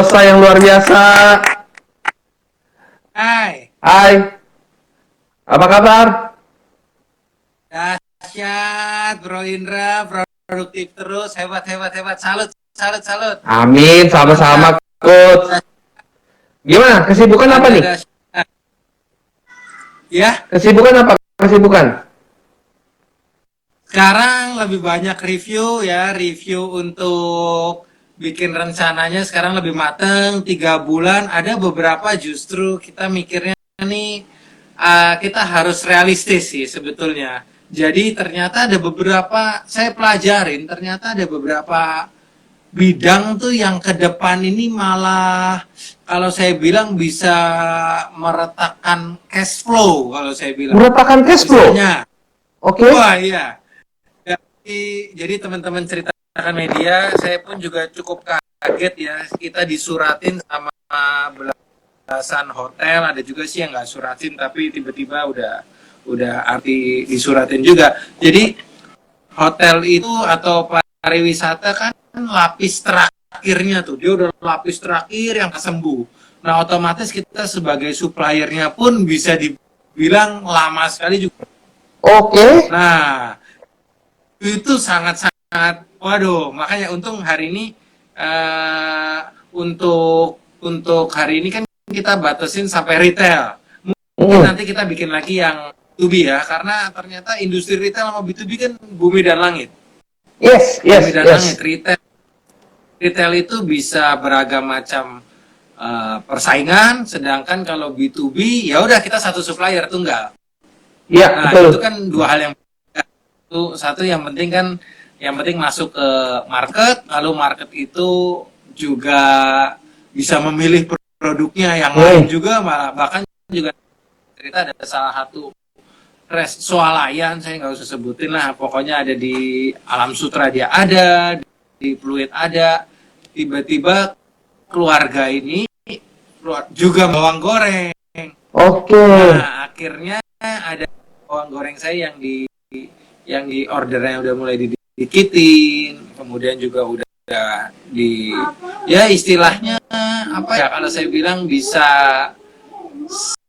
Yosa yang luar biasa. Hai, Hai, apa kabar? dahsyat Bro Indra, produktif terus, hebat, hebat, hebat, salut, salut, salut. Amin, Mantap, sama-sama, Coach. Gimana? Kesibukan apa ada nih? dahsyat. Ya, Kesibukan apa? Kesibukan? sekarang lebih banyak review ya, review untuk bikin rencananya sekarang lebih mateng, 3 bulan. Ada beberapa justru kita mikirnya nih, kita harus realistis sih sebetulnya. Jadi ternyata ada beberapa, saya pelajarin, ternyata ada beberapa bidang tuh yang ke depan ini malah kalau saya bilang bisa meretakkan cash flow kalau saya bilang. Meretakan cash flow. Misalnya, Oke. wah iya, jadi teman-teman ceritakan media, saya pun juga cukup kaget ya. Kita disuratin sama belasan hotel, ada juga sih yang nggak suratin, tapi tiba-tiba udah arti disuratin juga. Jadi hotel itu atau pariwisata kan lapis terakhirnya tuh, dia udah lapis terakhir yang sembuh. Nah otomatis kita sebagai suppliernya pun bisa dibilang lama sekali juga. Oke. Nah itu sangat-sangat, waduh, makanya untung hari ini eh, untuk hari ini kan kita batasin sampai retail. Mungkin Hmm. nanti kita bikin lagi yang B2B ya, karena ternyata industri retail sama B2B kan bumi dan langit. Yes, Bumi yes, dan langit. yes. Retail itu bisa beragam macam persaingan, sedangkan kalau B2B ya udah kita satu supplier tunggal. Iya, Nah, itu betul. kan dua hal yang satu yang penting kan, yang penting masuk ke market, lalu market itu juga bisa memilih produknya, yang lain Hmm. juga malah bahkan juga cerita ada salah satu swalayan, saya nggak usah sebutin lah, pokoknya ada di Alam Sutra, dia ada di Pluit, ada tiba-tiba keluarga ini juga bawang goreng. Oke. Nah akhirnya ada bawang goreng saya yang di ordernya udah mulai didikitin, kemudian juga udah di, ya istilahnya apa ya, kalau saya bilang bisa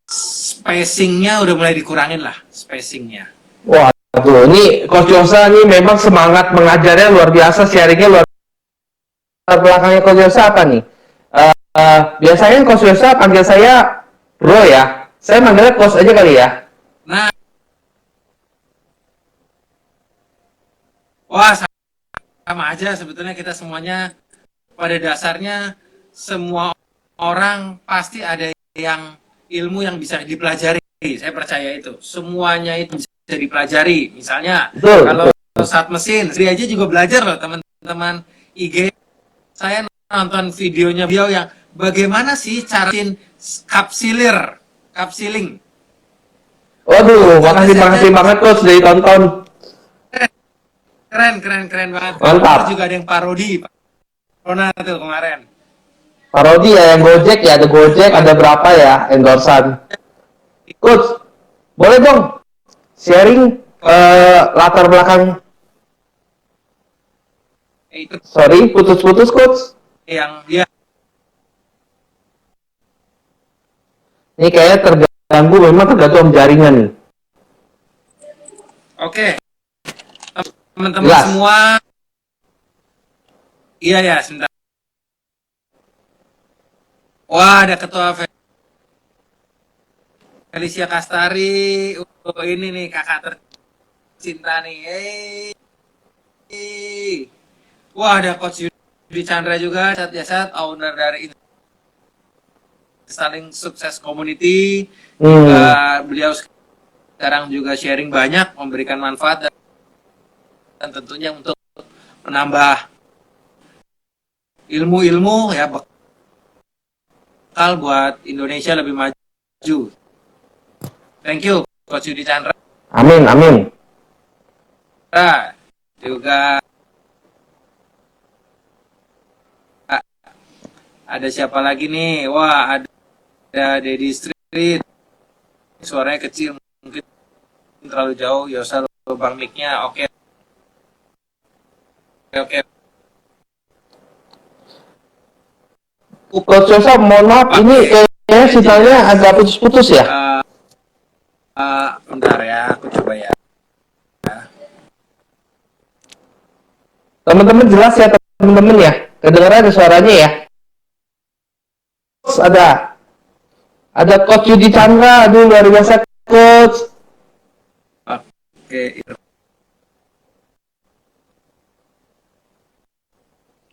spacingnya udah mulai dikurangin lah, spacingnya. Waduh, ini Coach Yosa nih memang semangat mengajarnya luar biasa, sharingnya luar latar belakangnya Coach Yosa apa nih? Biasanya Coach Yosa panggil saya bro ya. Saya manggilnya Coach aja kali ya. Nah, wah, sama aja sebetulnya, kita semuanya pada dasarnya semua orang pasti ada yang ilmu yang bisa dipelajari. Saya percaya itu. Semuanya itu bisa dipelajari. Misalnya Betul, kalau betul. saat mesin, Sri aja juga belajar loh teman-teman IG. Saya nonton videonya beliau yang bagaimana sih cara kapsilir, kapsiling. Waduh, Otomatis makasih aja makasih banget Coach dari tonton. keren, keren, keren banget. Terus juga Mantap. ada yang parodi, Rona tuh kemarin. Parodi ya yang Gojek ya, ada Gojek, Wah, ada berapa ya endorsan. Coach, boleh dong sharing latar belakang. itu Sorry, putus-putus Coach. yang dia. Ini kayaknya terganggu, memang tergantung jaringan nih. Oke, teman-teman Jelas. semua, iya ya, sebentar. Wah, ada ketua Felicia Kastari. Oh, ini nih kakak tercinta nih. Wah, ada Coach Yudi Chandra juga, Jasad, owner dari Saling Sukses Community. Juga Hmm. beliau sekarang juga sharing banyak, memberikan manfaat dan tentunya untuk menambah ilmu-ilmu ya, bekal buat Indonesia lebih maju. Thank you, Coach Yudi Chandra. Amin, amin. Juga ada siapa lagi nih? Wah, ada Dedi Street. Suaranya kecil, mungkin terlalu jauh. Yosa lubang mic-nya. Oke, oke. Coach Yosa, mohon maaf, ini kayaknya sinyalnya agak putus-putus ya. Bentar ya, aku coba ya. Teman-teman jelas ya teman-teman ya, kedengaran ada suaranya ya. Terus ada Coach Yudi Chandra, aduh luar biasa Coach. Oke,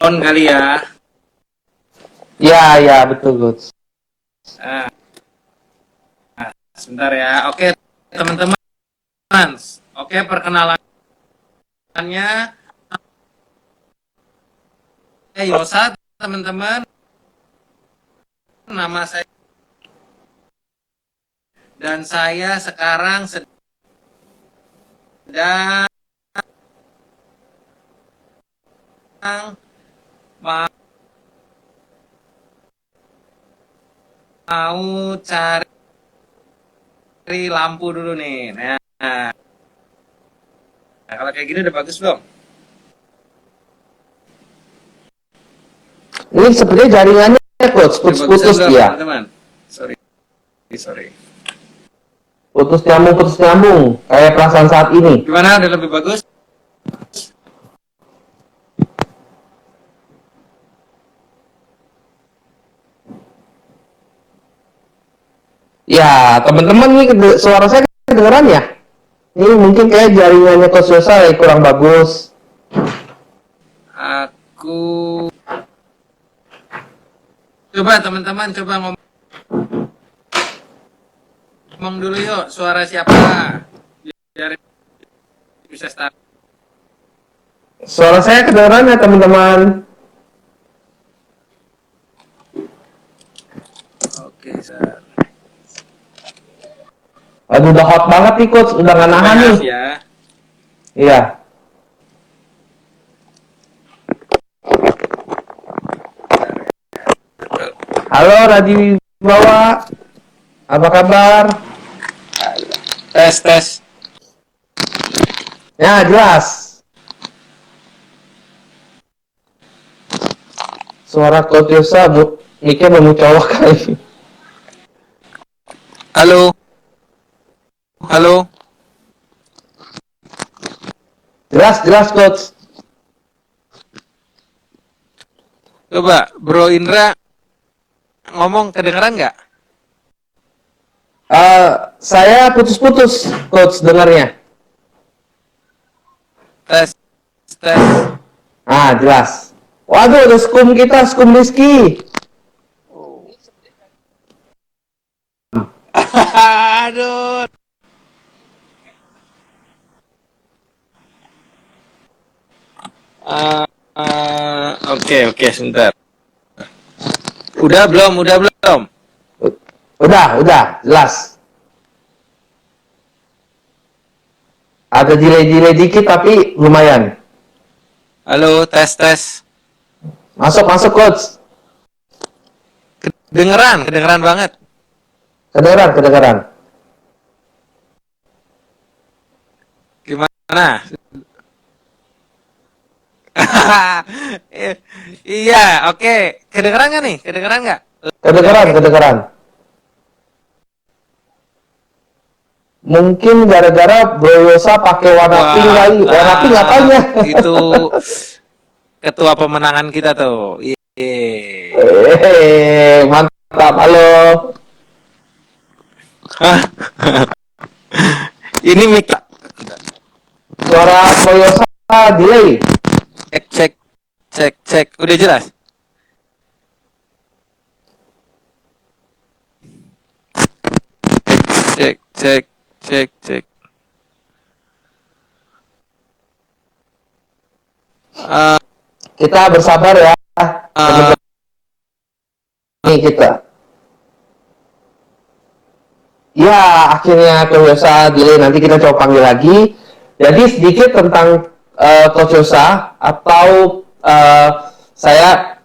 on kali ya. Ya betul Coach. Ah, sebentar ya. Oke, teman-teman. Oke, perkenalannya Yosa, teman-teman. Nama saya dan saya sekarang sedang mau cari lampu dulu nih. Nah, kalau kayak gini udah bagus belum? Ini sepertinya jaringannya Coach, putus-putus Udah bagusan belum, dia. teman-teman? Sorry. Putus nyambung, kayak perasaan saat ini. Gimana? Udah lebih bagus? Ya, teman-teman nih suara saya kedengeran ya? Ini mungkin kayak jaringannya Coach Yosa kurang bagus. Aku coba teman-teman ngomong dulu yuk, suara siapa? Biar bisa start. Suara saya kedengeran ya teman-teman? Oke, Sir. Aduh udah hot banget nih Coach, udah nggak nahan nih. Maaf ya. Iya. Halo Radhi Wibawa, apa kabar? Tes. Ya jelas. Suara Coach Yosa, mic-nya mau colok kali. Halo. Jelas Coach. Coba Bro Indra ngomong kedengeran nggak? Saya putus-putus Coach dengarnya. Tes. Jelas. Waduh, ada skum Rizky. Aduh. Oke, sebentar. Udah belum? Udah, jelas. Ada delay dikit tapi lumayan. Halo, tes. Masuk Coach. Kedengeran banget. Kedengeran. Gimana? Iya, oke. Kedengeran nggak nih? Kedengeran nggak? Kedengeran. Mungkin gara-gara Bro Yosa pakai warna pink kali. Warna pink apanya? Itu ketua pemenangan kita tuh. Yeay. Mantap. Halo. Ini mic. Suara Bro Yosa delay. Cek. Udah jelas? Cek. Kita bersabar ya. Nih kita. Ya, akhirnya Coach Yosa delay. Nanti kita coba panggil lagi. Jadi sedikit tentang Coach Yosa atau saya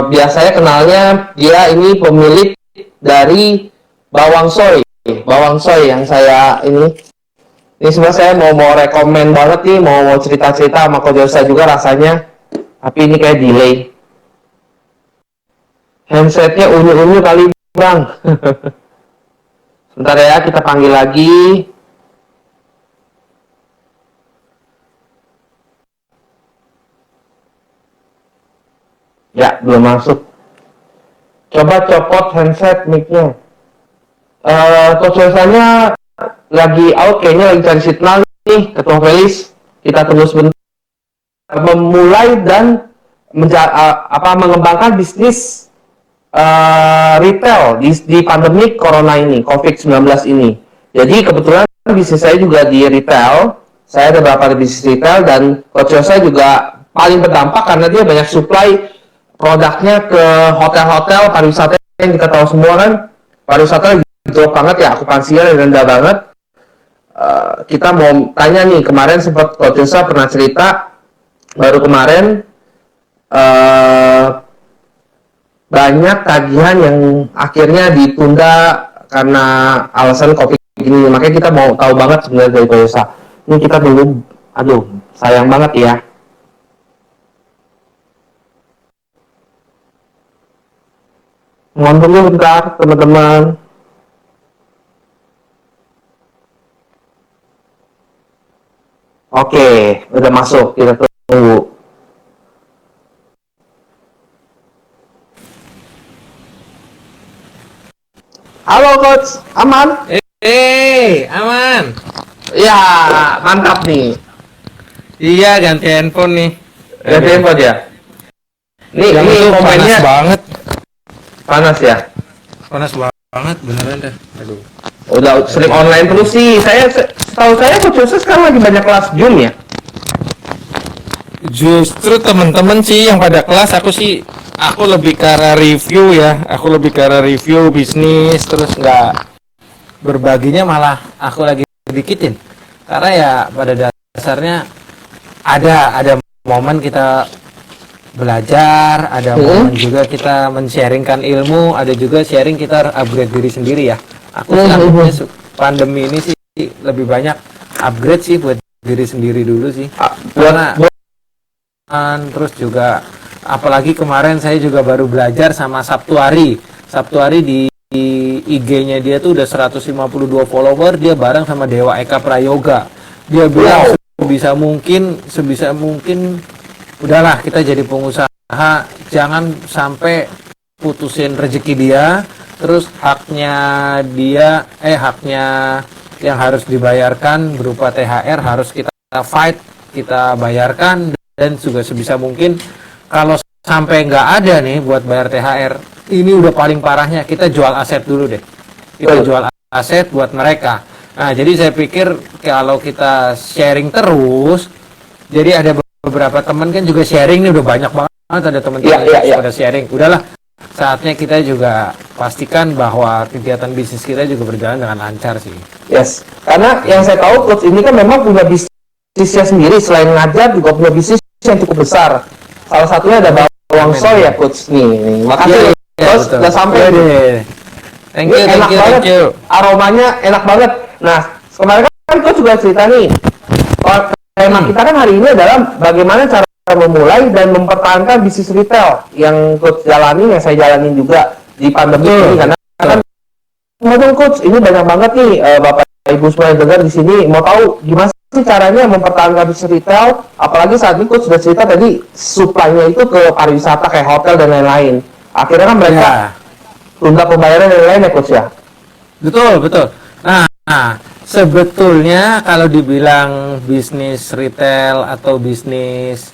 biasanya kenalnya dia ini pemilik dari Bawang Soy yang saya ini sebenarnya saya mau rekomen banget nih, mau cerita sama Coach Yosa juga rasanya, tapi ini kayak delay. Handsetnya unyu-unyu kali bang. Sebentar ya, kita panggil lagi. Ya, belum masuk. Coba copot handset mic-nya. Coach Yosanya lagi out, kayaknya lagi cari signal nih, Ketua Felis. Kita tunggu sebentar. Memulai dan mengembangkan bisnis retail di pandemi corona ini, COVID-19 ini. Jadi kebetulan bisnis saya juga di retail. Saya ada beberapa bisnis retail dan Coach Yosa juga paling berdampak karena dia banyak supply produknya ke hotel-hotel pariwisata yang kita tahu semua kan. Pariwisata drop banget ya, okupansinya rendah banget. Kita mau tanya nih, kemarin sempat Coach Yosa pernah cerita baru kemarin banyak tagihan yang akhirnya ditunda karena alasan COVID ini. Makanya kita mau tahu banget sebenarnya dari Coach Yosa. Ini kita dulu, aduh sayang banget ya. Mohon tunggu bentar teman-teman. Oke, udah masuk, kita tunggu. Halo Coach, aman? Aman. Ya, mantap nih. Iya, ganti handphone nih. Ganti handphone ya? Nih, Yang ini itu komennya panas banget. panas ya? Panas banget, beneran dah. Aduh. Udah sering online terus sih. Setahu saya Coach Yosef sekarang lagi banyak kelas Zoom ya? Justru teman-teman sih yang pada kelas, aku lebih ke arah review ya. Aku lebih ke arah review bisnis, terus nggak berbaginya malah aku lagi dikitin. Karena ya pada dasarnya ada momen kita belajar, ada momen juga kita men-sharingkan ilmu, ada juga sharing kita upgrade diri sendiri ya. Aku sih pandemi ini sih lebih banyak upgrade sih buat diri sendiri dulu sih. Terus juga apalagi kemarin saya juga baru belajar sama Sabtuari di IG-nya dia tuh udah 152 follower, dia bareng sama Dewa Eka Prayoga. Dia bilang sebisa mungkin udahlah kita jadi pengusaha, jangan sampai putusin rezeki dia, terus haknya yang harus dibayarkan berupa THR harus kita fight, kita bayarkan. Dan juga sebisa mungkin kalau sampai nggak ada nih buat bayar THR, ini udah paling parahnya, kita jual aset dulu deh. Kita jual aset buat mereka. Nah, jadi saya pikir kalau kita sharing terus, jadi ada beberapa teman kan juga sharing nih, udah banyak banget ada teman-teman yang pada sharing. Udahlah, saatnya kita juga pastikan bahwa kegiatan bisnis kita juga berjalan dengan lancar sih. Yes, karena yang saya tahu Coach ini kan memang punya bisnisnya sendiri, selain ngajar juga punya bisnis yang cukup besar. Salah satunya ada bawang soy ya Coach nih. Makasih Coach udah sampai deh. Thank you. Aromanya enak banget. Nah, kemarin kan Coach juga cerita nih. Tema kita kan hari ini adalah bagaimana cara memulai dan mempertahankan bisnis retail yang Coach jalani, yang saya jalanin juga di pandemi ini. Karena kan ngomong Coach, ini banyak banget nih Bapak Ibu semua yang dengar di sini mau tahu gimana sih caranya mempertahankan bisnis retail, apalagi saat ini Coach sudah cerita tadi supply-nya itu ke pariwisata kayak hotel dan lain-lain. Akhirnya kan mereka tunda pembayaran dan lain-lain ya Coach ya. Betul. Nah, sebetulnya kalau dibilang bisnis retail atau bisnis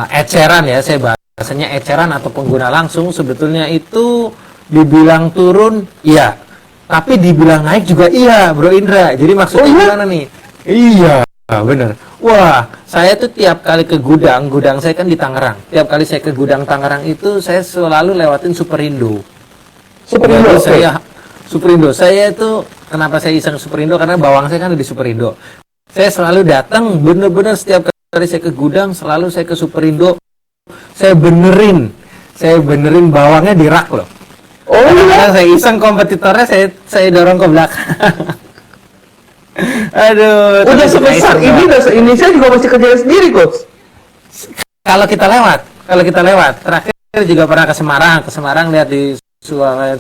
eceran ya, saya bahasanya eceran atau pengguna langsung, sebetulnya itu dibilang turun iya, tapi dibilang naik juga iya Bro Indra. Jadi maksudnya gimana nih? Iya, bener. Wah, saya tuh tiap kali ke gudang saya kan di Tangerang. Tiap kali saya ke gudang Tangerang itu saya selalu lewatin Superindo. Superindo. Saya itu kenapa saya iseng Superindo, karena bawang saya kan ada di Superindo. Saya selalu datang, bener-bener setiap kali saya ke gudang selalu saya ke Superindo. Saya benerin bawangnya di rak loh. Karena saya iseng kompetitornya saya dorong ke belakang. Aduh, udah sebesar ini, ini saya juga masih kerja sendiri Coach. Kalau kita lewat, terakhir juga pernah ke Semarang lihat di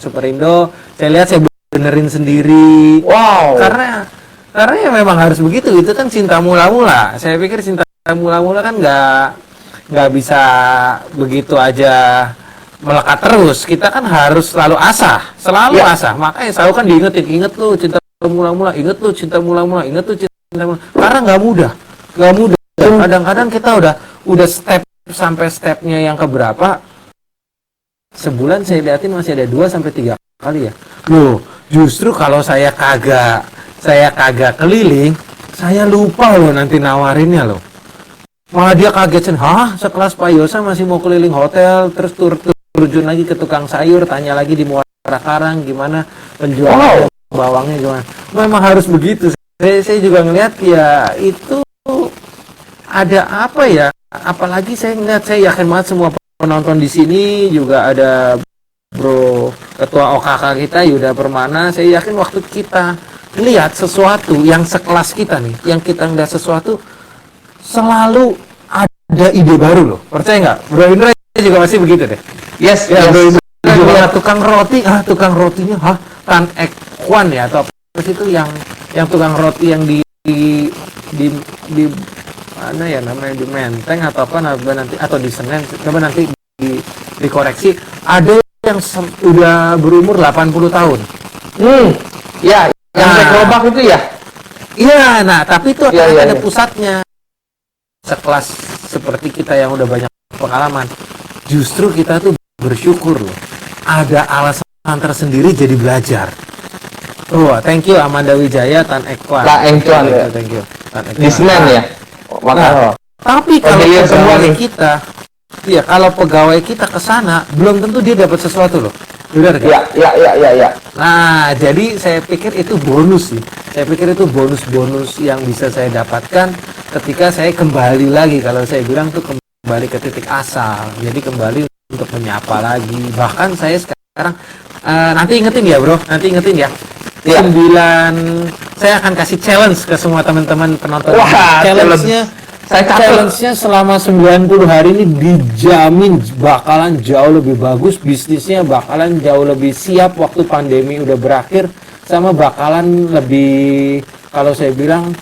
Superindo, saya lihat saya benerin sendiri. Wow. Karena ya memang harus begitu, itu kan cinta mula-mula. Saya pikir cinta mula-mula kan nggak bisa begitu aja melekat terus. Kita kan harus selalu selalu Ya. asah. Makanya selalu kan diingetin, inget lu cinta mula-mula, inget lu cinta mula-mula, inget lu cinta mula. Karena nggak mudah. Kadang-kadang kita udah sampai stepnya yang keberapa, sebulan saya liatin masih ada 2 sampai 3 kali ya. Loh, justru kalau saya kagak keliling, saya lupa loh nanti nawarinnya loh. Malah dia kaget, sekelas Pak Yosa masih mau keliling hotel, terus terjun lagi ke tukang sayur, tanya lagi di Muara Karang gimana penjualan bawangnya gimana. Memang harus begitu. Saya juga ngeliat ya itu ada apa ya, apalagi saya yakin banget semua penonton di sini juga ada Bro Ketua OKK kita Yuda Permana. Saya yakin waktu kita lihat sesuatu yang sekelas kita nih, yang kita ngeliat sesuatu selalu ada ide baru loh. Percaya nggak? Bro Indra juga masih begitu deh. Yes, Ya, yes. Bro Indra Setuju lihat banget. tukang rotinya Tan Ek Kwan ya, atau apa sih itu yang tukang roti yang di mana ya namanya, di Menteng atau apa nanti, atau di Senen, coba nanti dikoreksi. Ada yang udah berumur 80 tahun. Ya, yang Nah. cek gerobak itu ya. Iya, nah tapi itu Iya, iya, ada iya. pusatnya. Sekelas seperti kita yang udah banyak pengalaman, justru kita tuh bersyukur loh. Ada alasan tersendiri jadi belajar. Oh, thank you Amanda Wijaya, Tan Ekwan. Tan Ekwan, ya. Thank you. Tan Ekwan. Di Senen ya. Makanya. Tapi kalau Pemilihan semua pegawai nih. kita, ya kalau pegawai kita ke sana, belum tentu dia dapat sesuatu loh. Benar kan? Ya. Nah, jadi saya pikir itu bonus sih. Saya pikir itu bonus-bonus yang bisa saya dapatkan ketika saya kembali lagi. Kalau saya bilang tuh kembali ke titik asal. Jadi kembali untuk menyapa lagi. Bahkan saya sekarang nanti ingetin ya, Bro. Nanti ingetin ya. Iya. 9, saya akan kasih challenge ke semua teman-teman penonton. Wah, Challenge-nya Saya catat. challenge-nya selama 90 hari ini dijamin bakalan jauh lebih bagus, bisnisnya bakalan jauh lebih siap waktu pandemi udah berakhir, sama bakalan lebih, kalau saya bilang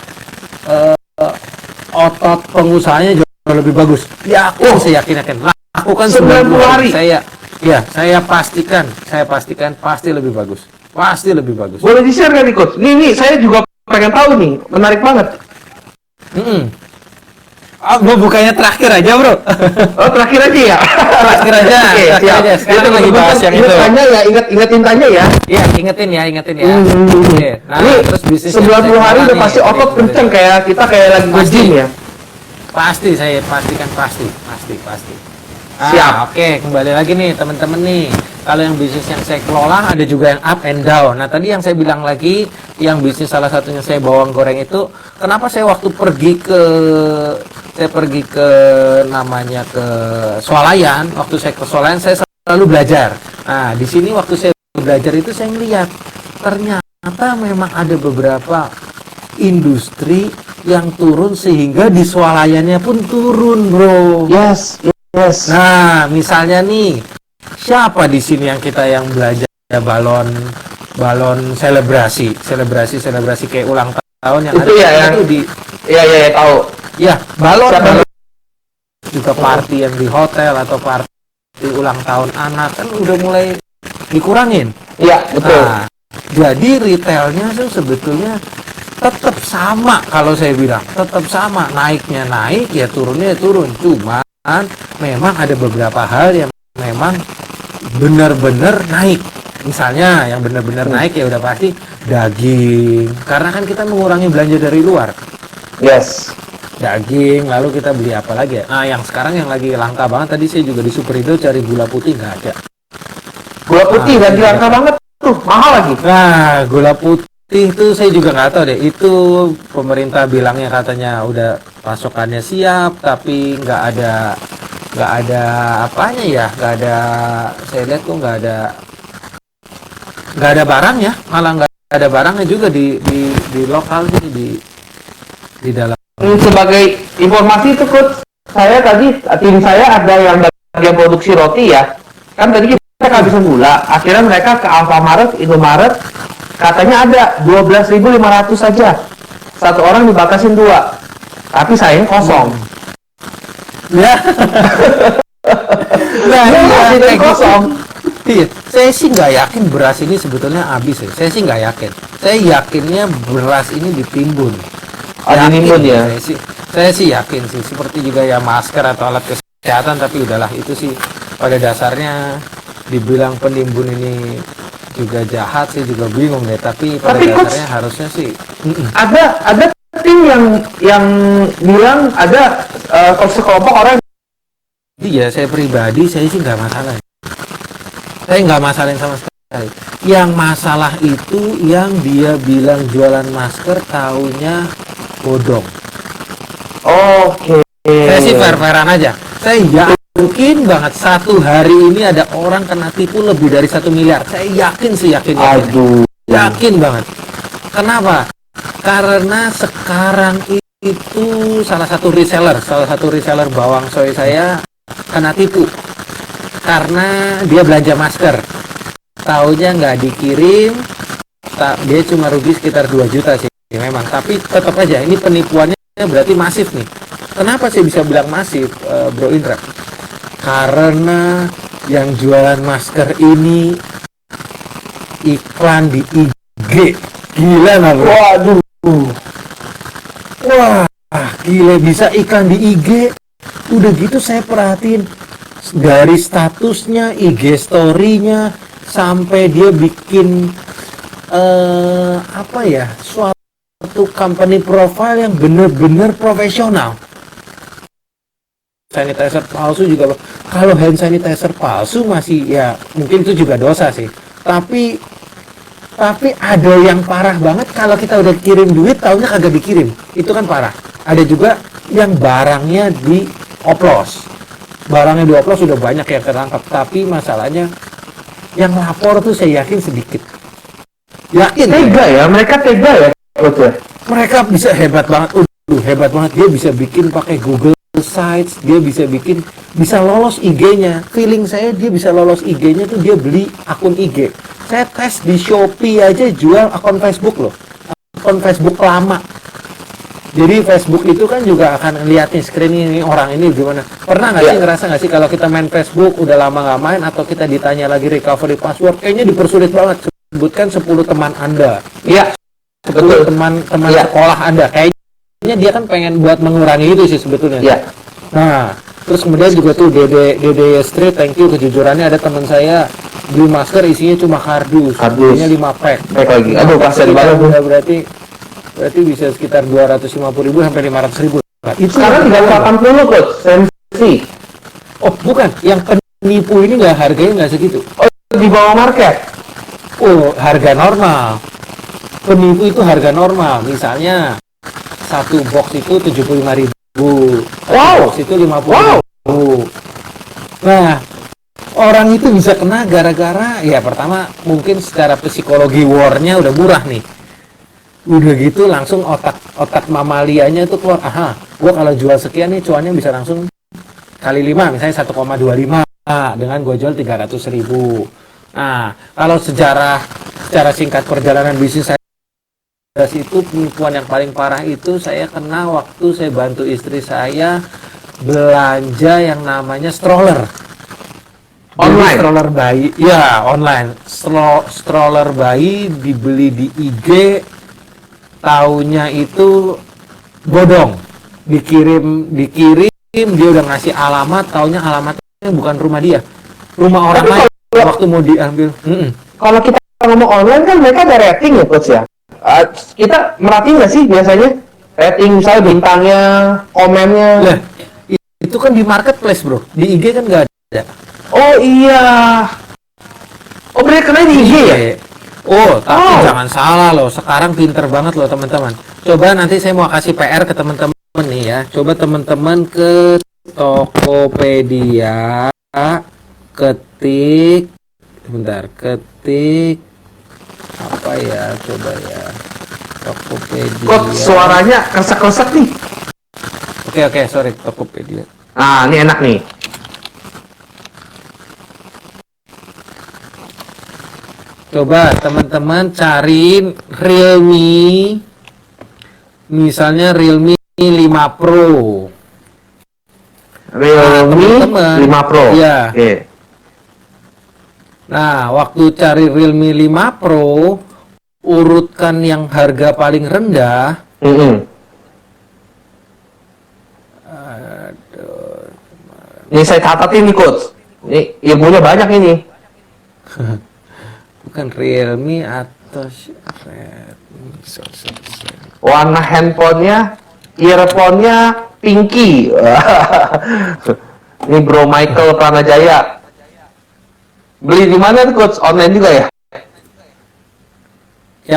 otot pengusahanya jauh lebih bagus. Ya, saya yakin lakukan 90 hari. Saya pastikan pasti lebih bagus. Pasti lebih bagus. Boleh di-share nggak nih, Coach? Nih, saya juga pengen tahu nih. Menarik banget. Gue bukanya terakhir aja, Bro. Oh, terakhir aja ya? Terakhir aja. Oke, Terakhir siap. aja. Sekarang lagi bahas yang Ingat itu. tanya ya, ingetin tanya ya. Iya, ingetin ya. Oke. Nah, Ini terus bisnis 90 hari udah pasti otot kenceng kayak kita kayak lagi nge-gym ya. Pasti, saya pastikan pasti. Siap. Oke, kembali lagi nih teman-teman nih. Kalau yang bisnis yang saya kelola ada juga yang up and down. Nah, tadi yang saya bilang lagi, yang bisnis salah satunya saya bawang goreng itu, kenapa saya waktu pergi ke namanya ke Swalayan, waktu saya ke Swalayan saya selalu belajar. Nah, di sini waktu saya belajar itu saya melihat ternyata memang ada beberapa industri yang turun sehingga di Swalayannya pun turun, Bro. Yes. Nah, misalnya nih, siapa di sini yang belajar balon selebrasi kayak ulang tahun yang Itu ada ya, yang itu di Iya, tahu. ya balon Siapa? juga party yang di hotel atau party ulang tahun anak kan udah mulai dikurangin. Iya, betul. Nah, jadi retailnya tuh sebetulnya tetap sama, kalau saya bilang tetap sama, naiknya naik ya turunnya turun, cuma memang ada beberapa hal yang memang benar-benar naik. Misalnya yang benar-benar naik ya udah pasti daging, karena kan kita mengurangi belanja dari luar. Yes. Daging, lalu kita beli apa lagi ya? Nah, yang sekarang yang lagi langka banget, tadi saya juga di Superindo cari gula putih, nggak ada. Gula putih lagi langka banget tuh, mahal lagi. Nah, gula putih itu saya juga nggak tahu deh. Itu pemerintah bilangnya katanya udah pasokannya siap, tapi nggak ada apanya ya, nggak ada. Saya lihat kok nggak ada barangnya, malah nggak ada barangnya juga di lokal sini di dalam. Sebagai informasi itu, Coach, saya tadi tim saya ada yang bagian produksi roti ya, kan tadi kita kehabisan gula, akhirnya mereka ke Alfamaret, Indomaret, katanya ada 12.500 saja, satu orang dibatasin 2, tapi sayang kosong. Ya. Nah, Iya, kayak kosong. Iya, saya sih nggak yakin beras ini sebetulnya habis ya. Saya sih nggak yakin. Saya yakinnya beras ini ditimbun. Ditimbun ya. Saya sih yakin sih. Seperti juga ya masker atau alat kesehatan, tapi udahlah itu sih pada dasarnya dibilang penimbun ini juga jahat, saya juga bingung deh. Tapi pada dasarnya harusnya sih. Ada tim yang bilang ada sekelompok orang. Iya, saya pribadi saya sih nggak masalah. Saya nggak masalahin sama sekali. Yang masalah itu yang dia bilang jualan masker taunya bodong. Oke. Saya sih fair-fairan aja. Saya yakin banget satu hari ini ada orang kena tipu lebih dari 1 miliar. Saya yakin sih yakin. Aduh. Yakin banget. Kenapa? Karena sekarang itu salah satu reseller bawang soy saya kena tipu. Karena dia belanja masker, taunya nggak dikirim, dia cuma rugi sekitar 2 juta sih memang. Tapi tetap aja ini penipuannya berarti masif nih. Kenapa saya bisa bilang masif, Bro Indra? Karena yang jualan masker ini iklan di IG, gila nggak bro? Waduh. Wah, gila bisa iklan di IG. Udah gitu saya perhatiin dari statusnya, IG story-nya, sampai dia bikin suatu company profile yang bener-bener profesional. Sanitizer palsu juga. Kalau hand sanitizer palsu masih ya mungkin itu juga dosa sih. Tapi ada yang parah banget kalau kita udah kirim duit taunya kagak dikirim. Itu kan parah. Ada juga yang barangnya dioplos. Barangnya dioplos sudah banyak yang tertangkap, tapi masalahnya yang lapor tuh saya yakin sedikit. Yakin Tega ya, mereka tega ya, Coach ya? mereka bisa hebat banget. Hebat banget, dia bisa bikin pakai Google Sites, dia bisa lolos IG-nya. Feeling saya dia bisa lolos IG-nya tuh dia beli akun IG. Saya tes di Shopee aja jual akun Facebook loh, akun Facebook lama. Jadi Facebook itu kan juga akan lihat nih screen ini orang ini gimana. Pernah nggak sih ngerasa nggak sih kalau kita main Facebook udah lama nggak main atau kita ditanya lagi recovery password, kayaknya dipersulit banget. Sebutkan 10 teman Anda. Iya. 10 teman sekolah Anda. Kayaknya dia kan pengen buat mengurangi itu sih sebetulnya. Iya. Nah, terus kemudian juga tuh Dede Street, thank you kejujurannya, ada teman saya beli masker isinya cuma kardus. Isinya 5 pack. Pack lagi. Aduh, kasihan banget. Berarti bisa sekitar 250.000 sampai 500.000. Itu sekarang 380 Coach, sensi. Oh, bukan. Yang penipu ini harganya nggak segitu. Oh, di bawah market. Oh, harga normal. Penipu itu harga normal. Misalnya satu box itu 75.000. Wow. Box itu 50.000. Nah, orang itu bisa kena gara-gara ya pertama mungkin secara psikologi war-nya udah murah nih. Udah gitu langsung otak mamalianya itu keluar, gua kalau jual sekian nih cuannya bisa langsung kali 5, misalnya 1,25 dengan gua jual 300.000. Nah, kalau secara singkat perjalanan bisnis saya itu penipuan yang paling parah itu saya kena waktu saya bantu istri saya belanja yang namanya stroller. Online? Stroller bayi, ya online. Stroller bayi dibeli di IG, taunya itu bodong. Dikirim dia udah ngasih alamat, taunya alamatnya bukan rumah dia, rumah orang lain. Waktu mau diambil, Kalau kita ngomong online kan mereka ada rating ya Coach ya. Kita merhatiin nggak sih biasanya rating, misalnya bintangnya, komennya. Lah, itu kan di marketplace bro, di IG kan nggak ada. Oh iya. Oh mereka kena di IG ya? Oh, tapi jangan salah loh, sekarang pinter banget loh teman-teman. Coba nanti saya mau kasih PR ke teman-teman nih ya. Coba teman-teman ke Tokopedia, ketik apa ya, coba ya, Tokopedia. Kok suaranya kresek-kresek nih? Oke, sorry, Tokopedia. Ini enak nih. Coba teman-teman cariin Realme, misalnya Realme 5 Pro. Realme teman-teman. 5 Pro. Iya. Oke. Nah, waktu cari Realme 5 Pro, urutkan yang harga paling rendah. Ini saya catat ini, Coach. Ini ilmunya banyak ini. Bukan Realme atau Redmi. Warna handphonenya, earphone-nya pinky. Ini Bro Michael Pranajaya. Beli di mana tuh, Coach? Online juga ya?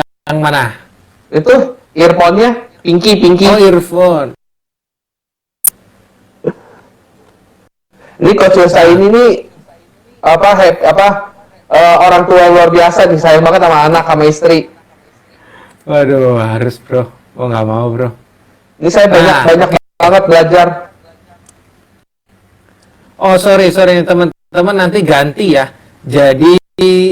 Yang mana? Itu earphone-nya pinky. Oh, earphone. Ini Coach Yosa ini nih orang tua luar biasa nih, sayang banget sama anak sama istri. Waduh, harus bro. Oh nggak mau bro. Ini saya banyak banget belajar. Oh sorry teman-teman, nanti ganti ya. Jadi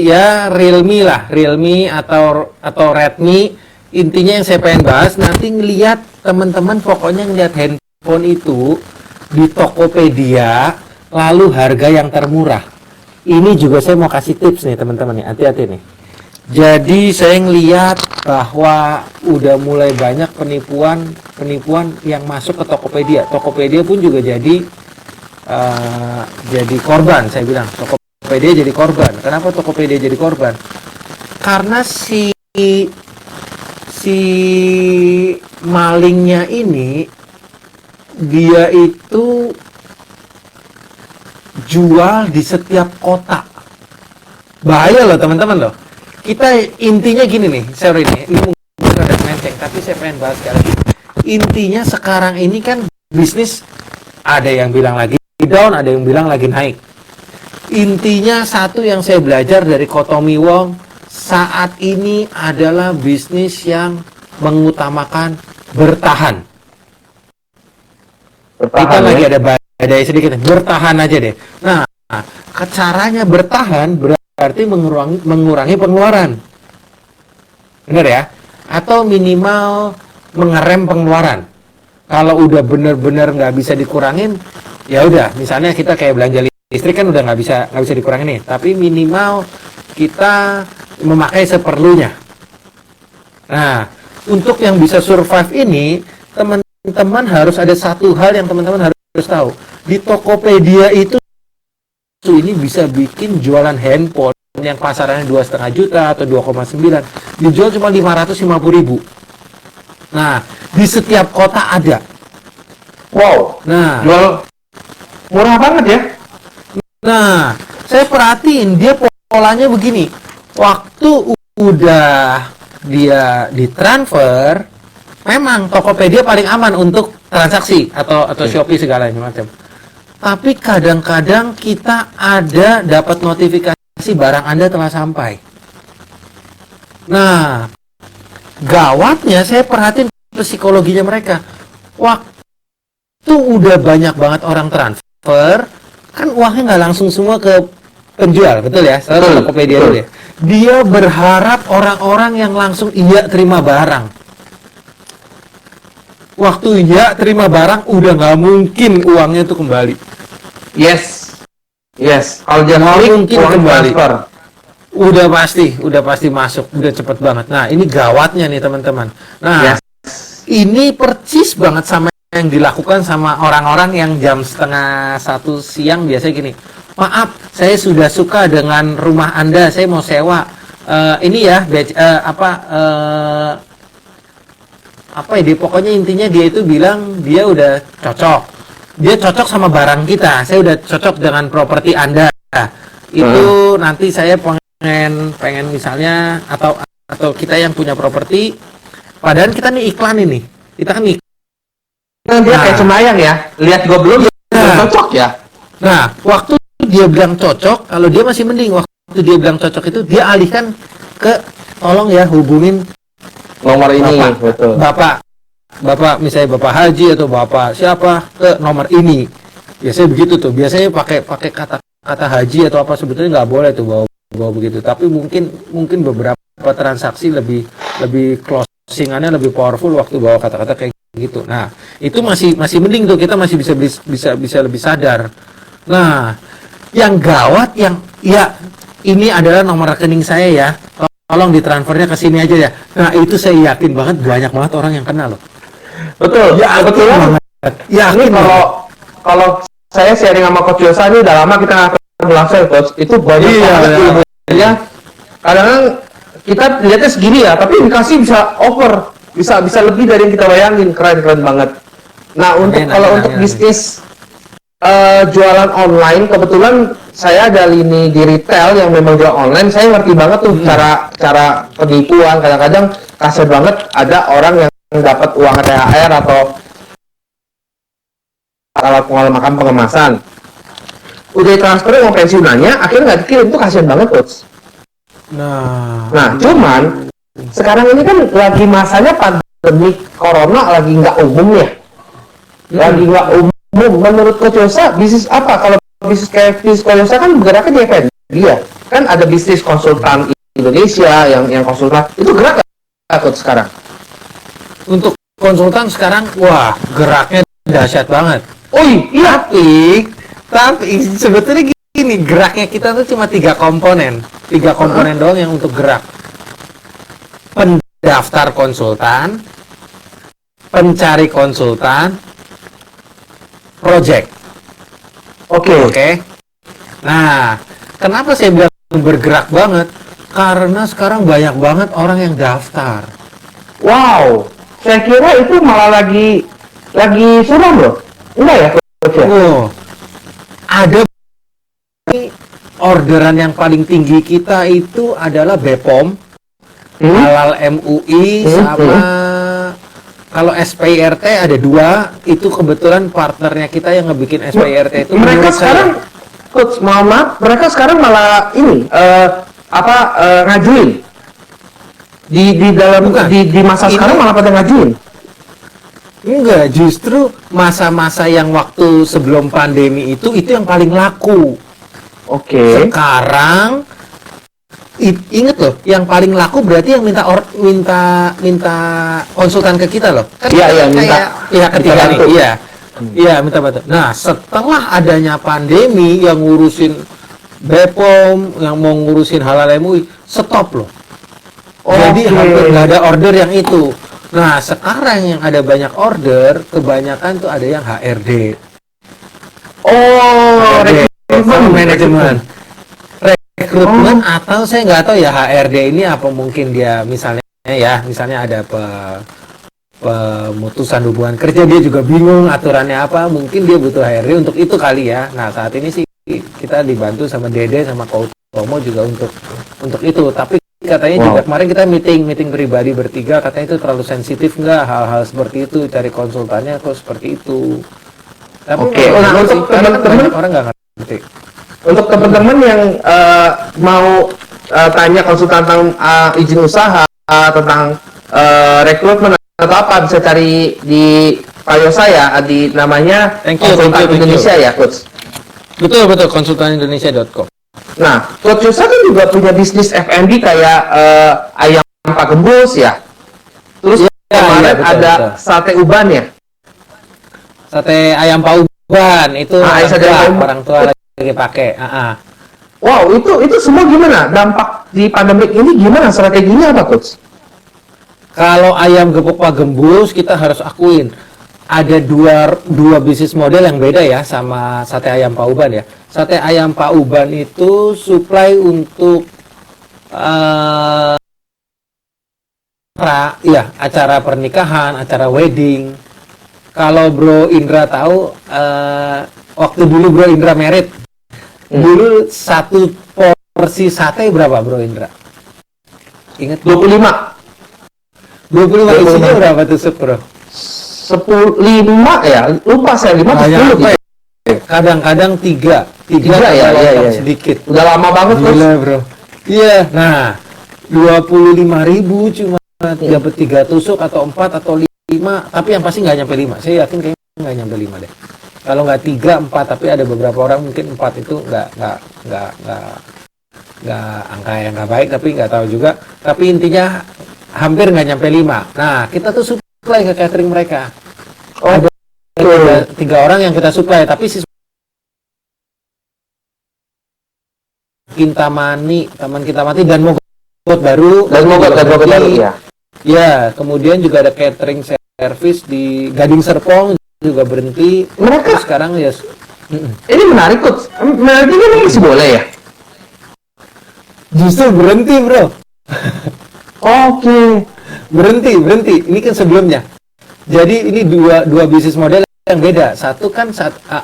ya Realme lah, Realme atau Redmi. Intinya yang saya pengen bahas nanti ngelihat teman-teman, pokoknya ngelihat handphone itu di Tokopedia, lalu harga yang termurah. Ini juga saya mau kasih tips nih teman-teman nih, hati-hati nih. Jadi saya ngelihat bahwa udah mulai banyak penipuan yang masuk ke Tokopedia. Tokopedia pun juga jadi korban, saya bilang. Tokopedia jadi korban. Kenapa Tokopedia jadi korban? Karena si malingnya ini dia itu jual di setiap kota. Bahaya loh teman-teman loh. Kita intinya gini nih, sorry nih, ini mungkin ada melenceng, tapi saya pengen bahas sekali lagi. Intinya sekarang ini kan bisnis, ada yang bilang lagi down, ada yang bilang lagi naik. Intinya satu yang saya belajar dari Kotomi Wong, saat ini adalah bisnis yang mengutamakan bertahan. Kita lagi ada badai sedikit, bertahan aja deh. Nah, caranya bertahan berarti mengurangi pengeluaran, bener ya? Atau minimal mengerem pengeluaran. Kalau udah bener-bener nggak bisa dikurangin, ya udah. Misalnya kita kayak belanja listrik kan udah nggak bisa dikurangin nih. Tapi minimal kita memakai seperlunya. Nah, untuk yang bisa survive ini, teman-teman harus ada satu hal yang teman-teman harus tahu. Di Tokopedia itu ini bisa bikin jualan handphone yang pasarannya 2,5 juta atau 2,9 dijual cuma 550.000. Nah, di setiap kota ada. Wow. Nah, Jual murah banget ya. Nah, saya perhatiin dia polanya begini. Waktu udah dia ditransfer, memang Tokopedia paling aman untuk transaksi atau Shopee segala macam. Tapi kadang-kadang kita ada dapat notifikasi barang Anda telah sampai. Nah, gawatnya saya perhatiin psikologinya mereka. Waktu udah banyak banget orang transfer, kan uangnya nggak langsung semua ke penjual, betul ya? Selalu Tokopedia dulu ya. Dia berharap orang-orang yang langsung iya terima barang. Waktu iya terima barang, udah nggak mungkin uangnya itu kembali. Yes. Kalau dia Nggak klik, mungkin uang kembali. transfer. Udah pasti masuk, udah cepet banget. Nah, ini gawatnya nih teman-teman. Nah, Yes. ini percis banget sama yang dilakukan sama orang-orang yang jam 12:30 siang biasanya gini. Maaf, saya sudah suka dengan rumah Anda, saya mau sewa. Ini ya, apa ya, pokoknya intinya dia itu bilang dia udah cocok. Dia cocok sama barang kita. Saya udah cocok dengan properti Anda. Itu nanti saya pengen misalnya atau kita yang punya properti, padahal kita nih iklan ini. Kita kan Nah, dia kayak Semayang ya. Lihat gua belum cocok ya. Nah, waktu dia bilang cocok, kalau dia masih mending. Waktu dia bilang cocok itu dia alihkan ke tolong ya hubungin Nomor ini, Bapak, betul. Bapak misalnya Bapak Haji atau Bapak siapa ke nomor ini. Biasanya begitu tuh. Biasanya pakai kata-kata haji atau apa, sebetulnya nggak boleh tuh bawa bawah begitu. Tapi mungkin beberapa transaksi lebih closingannya lebih powerful waktu bawa kata-kata kayak gitu. Nah, itu masih mending tuh, kita masih bisa lebih sadar. Nah, yang gawat yang ya ini adalah nomor rekening saya ya. Tolong ditransfernya ke sini aja ya. Nah, itu saya yakin banget banyak banget orang yang kenal loh. Betul. Ya, Kebetulan. Ya, ini kalau saya sharing sama Coach Yosa ini udah lama kita nggak ketemu langsung, Coach. Itu banyak banget ilmunya. Kadang-kadang kita lihatnya segini ya, tapi indikasi bisa over, bisa lebih dari yang kita bayangin. Keren banget. Nah, untuk bisnis jualan online, kebetulan saya ada lini di retail yang memang jual online. Saya ngerti banget tuh cara penipuan. Kadang-kadang kasar banget ada orang yang dapat uang THR atau alat pengolahan pengemasan. Udah transfer uang pensiunannya, akhirnya nggak dikirim, tuh kasihan banget, Coach. Nah, cuman sekarang ini kan lagi masanya pandemi corona, lagi nggak umum ya. Lagi nggak umum. Menurut Coach Yosa, bisnis apa? Kalau bisnis kayak bisnis Coach Yosa kan bergeraknya di event. Dia kan ada bisnis konsultan Indonesia yang konsultan. Itu gerak nggak, Coach, sekarang? Untuk konsultan sekarang, wah, geraknya dahsyat banget. Oh iya. Tapi sebetulnya gini, geraknya kita tuh cuma 3 komponen doang yang untuk gerak. Pendaftar konsultan, pencari konsultan, project. Oke. Nah, kenapa saya bilang bergerak banget? Karena sekarang banyak banget orang yang daftar. Wow, saya kira itu malah lagi suram loh. Enggak ya, Coach? Oh, ada orderan yang paling tinggi kita itu adalah BPOM, Halal MUI, sama kalau SPIRT ada 2, itu kebetulan partnernya kita yang ngebikin SPIRT itu. Mereka sekarang, Coach, maaf, mereka sekarang malah ini ngajuin di dalam di masa sekarang malah pada ngajuin. Enggak, justru masa-masa yang waktu sebelum pandemi itu yang paling laku. Oke. Sekarang inget loh, yang paling laku berarti yang minta konsultan ke kita loh. Kan Iya, minta pihak ketiga nih. Iya, minta bantu. Nah, setelah adanya pandemi yang ngurusin BPOM, yang mau ngurusin Halal MUI, stop loh. Jadi hampir nggak ada order yang itu. Nah, sekarang yang ada banyak order, kebanyakan tuh ada yang HRD. Rekrutmen. Atau saya nggak tahu ya HRD ini apa, mungkin dia misalnya ada pemutusan hubungan kerja, dia juga bingung aturannya apa, mungkin dia butuh HRD untuk itu kali ya. Nah, saat ini sih kita dibantu sama Dede sama Coach Tomo juga untuk itu, tapi katanya juga kemarin kita meeting pribadi bertiga, katanya itu terlalu sensitif nggak hal-hal seperti itu, cari konsultannya kok seperti itu. Tapi untuk teman-teman orang nggak ngerti. Untuk teman-teman yang mau tanya konsultan tentang izin usaha, tentang rekrutmen atau apa, bisa cari di bio saya, di namanya Konsultan Indonesia ya, Coach. Betul, konsultanindonesia.com. Nah, Coach Yosa kan juga punya bisnis F&B kayak ayam Pak Gembus ya. Terus kemarin ada sate uban ya. Sate ayam Pak Uban itu orang tua lagi pakai. Wow, itu semua gimana? Dampak di pandemik ini gimana? Strateginya apa, Coach? Kalau ayam gepuk Pak Gembus, kita harus akuin ada dua bisnis model yang beda ya sama sate ayam Pak Uban ya. Sate ayam Pak Uban itu supply untuk acara pernikahan, acara wedding. Kalau Bro Indra tahu, waktu dulu Bro Indra merit, dulu satu porsi sate berapa Bro Indra? Ingat? 25 isinya berapa tusuk Bro? 5 ya, lupa saya 5 atau 10 gitu. Kadang-kadang 3 ya, sedikit. Udah lama banget gila, Bro. Iya, nah 25.000 cuma dapat 3 tusuk atau 4 atau 5, tapi yang pasti nggak nyampe 5. Saya yakin kayaknya nggak nyampe 5 deh. Kalau nggak 3, 4, tapi ada beberapa orang mungkin 4 itu nggak angka yang nggak baik, tapi nggak tahu juga. Tapi intinya hampir nggak nyampe 5. Nah, kita tuh supply ke catering mereka. Ada tiga orang yang kita supply, tapi si Kintamani, Taman Kintamani dan Mogot baru. Dan Mogot baru ya. Ya, kemudian juga ada catering service di Gading Serpong juga berhenti. Mereka terus sekarang ya. Ini menarik Coach. Berarti ini masih boleh ya? Justru berhenti, bro. Oke. Berhenti. Ini kan sebelumnya. Jadi ini dua bisnis model yang beda. Satu kan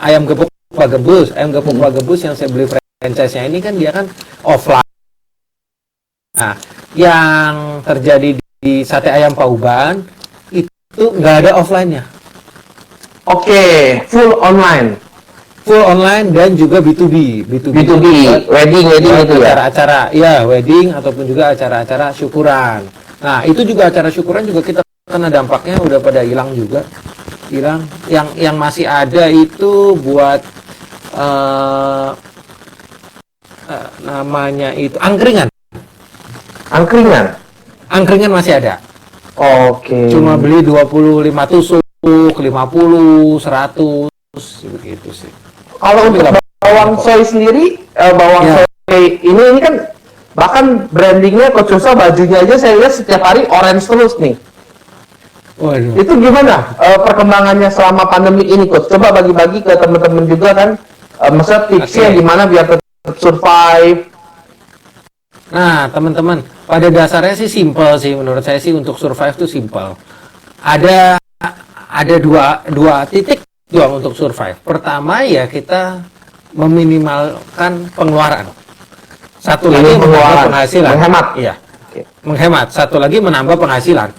ayam gepuk Pak Gebus. Ayam gepuk Pak Gebus yang saya beli franchise-nya ini kan dia kan offline. Nah, yang terjadi di sate ayam Pauban itu nggak ada offline-nya. Oke, full online Dan juga B2B, wedding itu ya. Acara-acara, ya wedding ataupun juga acara-acara syukuran. Nah, itu juga acara syukuran juga kita kena dampaknya udah pada hilang juga. Hilang. Yang masih ada itu buat namanya itu angkringan masih ada. Oke. Cuma beli 25 tusuk, 50, 100 begitu sih. Kalau untuk bawang soy sendiri, soy ini kan bahkan brandingnya Coach Yosa, bajunya aja saya lihat setiap hari orange terus nih. Waduh. Itu gimana perkembangannya selama pandemi ini Coach? Coba bagi-bagi ke teman-teman juga kan, maksudnya tipsnya gimana biar tetap survive. Nah, teman-teman, pada dasarnya sih simple sih, menurut saya sih untuk survive itu simple. Ada dua titik doang untuk survive. Pertama ya kita meminimalkan pengeluaran. Satu lagi menambah penghasilan. Menghemat. Iya. Menghemat. Satu lagi menambah penghasilan.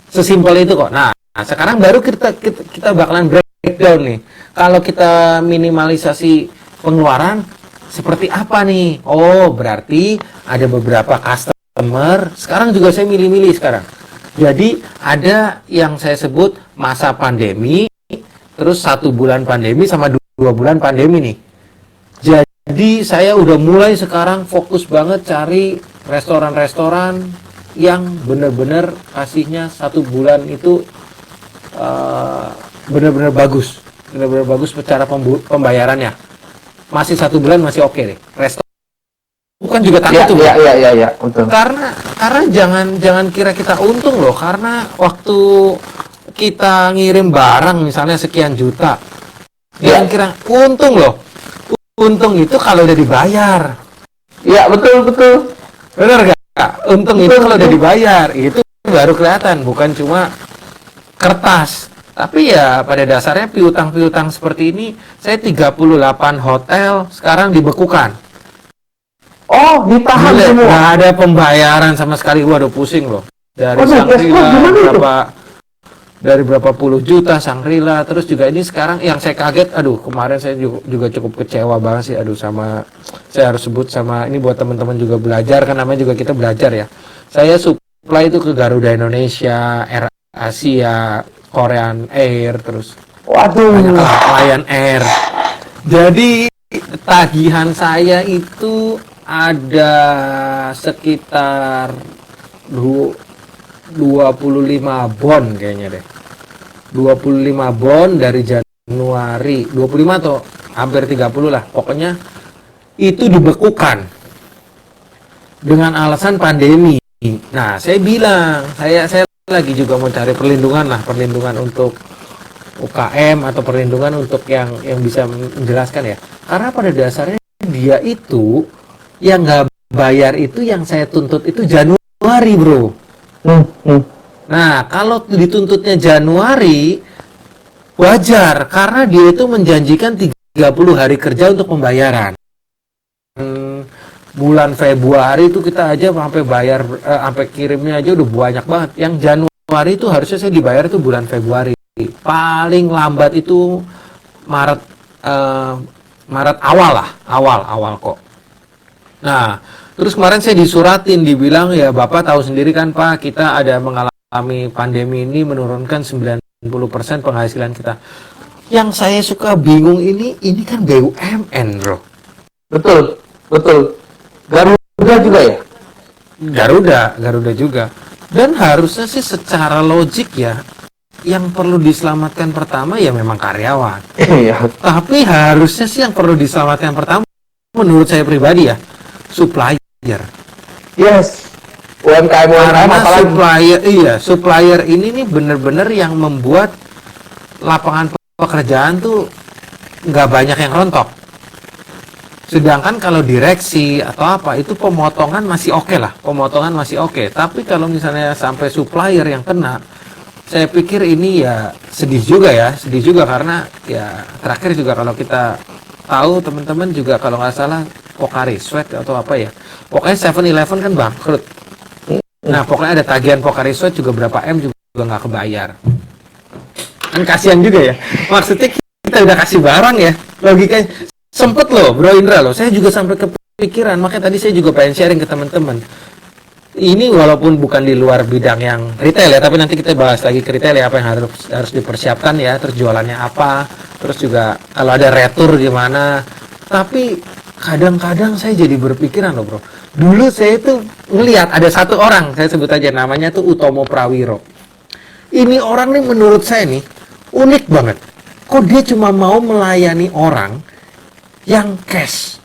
Sesimpel itu kok. Nah, sekarang baru kita bakalan breakdown nih. Kalau kita minimalisasi pengeluaran seperti apa nih? Oh, berarti ada beberapa customer. Sekarang juga saya milih-milih sekarang. Jadi ada yang saya sebut masa pandemi, terus 1 bulan pandemi sama 2 bulan pandemi nih. Jadi saya udah mulai sekarang fokus banget cari restoran-restoran yang benar-benar kasihnya 1 bulan itu benar-benar bagus secara pembayarannya. Masih 1 bulan masih oke deh. Restoran bukan juga takut tuh. Iya, betul. Karena jangan kira kita untung loh, karena waktu kita ngirim barang misalnya sekian juta, jangan kira untung loh. Untung itu kalau udah dibayar. Iya, betul. Benar gak? Untung itu kalau udah dibayar, itu baru kelihatan, bukan cuma kertas. Tapi ya pada dasarnya piutang seperti ini, saya 38 hotel sekarang dibekukan. Oh, ditahan semua. Nggak ada pembayaran sama sekali. Waduh, pusing loh. Dari berapa puluh juta Shangri-La, terus juga ini sekarang yang saya kaget, kemarin saya juga cukup kecewa banget sih, sama saya harus sebut sama ini buat teman-teman juga belajar, kan namanya juga kita belajar ya. Saya supply itu ke Garuda Indonesia, Air Asia, Korean Air, terus banyak Lion Air. Jadi tagihan saya itu ada sekitar 25 bon kayaknya deh. 25 bon dari Januari, 25 atau hampir 30 lah. Pokoknya itu dibekukan dengan alasan pandemi. Nah, saya bilang, saya lagi juga mau cari perlindungan untuk UKM atau perlindungan untuk yang bisa menjelaskan ya. Karena pada dasarnya dia itu yang nggak bayar itu, yang saya tuntut itu Januari, bro. Nah, kalau dituntutnya Januari, wajar, karena dia itu menjanjikan 30 hari kerja untuk pembayaran. Bulan Februari itu kita aja sampai bayar, sampai kirimnya aja udah banyak banget. Yang Januari itu harusnya saya dibayar itu bulan Februari. Paling lambat itu Maret awal kok. Nah, terus kemarin saya disuratin, dibilang ya Bapak tahu sendiri kan Pak, kita ada mengalami pandemi ini menurunkan 90% penghasilan kita. Yang saya suka bingung ini kan BUMN, bro. Betul. Garuda juga ya? Garuda juga. Dan harusnya sih secara logik ya, yang perlu diselamatkan pertama ya memang karyawan. Iya. Tapi harusnya sih yang perlu diselamatkan pertama, menurut saya pribadi ya, supplier. Yes. UMKM Karena apalagi. supplier ini nih bener-bener yang membuat lapangan pekerjaan tuh nggak banyak yang rontok. Sedangkan kalau direksi atau apa itu pemotongan masih oke lah, pemotongan masih oke. Tapi kalau misalnya sampai supplier yang kena, saya pikir ini ya sedih juga karena ya terakhir juga kalau kita tahu teman-teman juga kalau nggak salah Pocari Sweat atau apa ya, pokoknya 7-Eleven kan bangkrut. Nah pokoknya ada tagihan Pocari Sweat juga berapa M juga nggak kebayar. Kan kasihan juga ya, maksudnya kita udah kasih barang ya, logikanya sempet loh Bro Indra loh, saya juga sampai kepikiran, makanya tadi saya juga pengen sharing ke teman-teman. Ini walaupun bukan di luar bidang yang retail ya, tapi nanti kita bahas lagi ke retail ya, apa yang harus dipersiapkan ya, terus jualannya apa, terus juga kalau ada retur gimana. Tapi kadang-kadang saya jadi berpikiran loh bro, dulu saya tuh ngelihat ada satu orang, saya sebut aja namanya tuh Utomo Prawiro. Ini orang nih menurut saya nih unik banget, kok dia cuma mau melayani orang yang cash,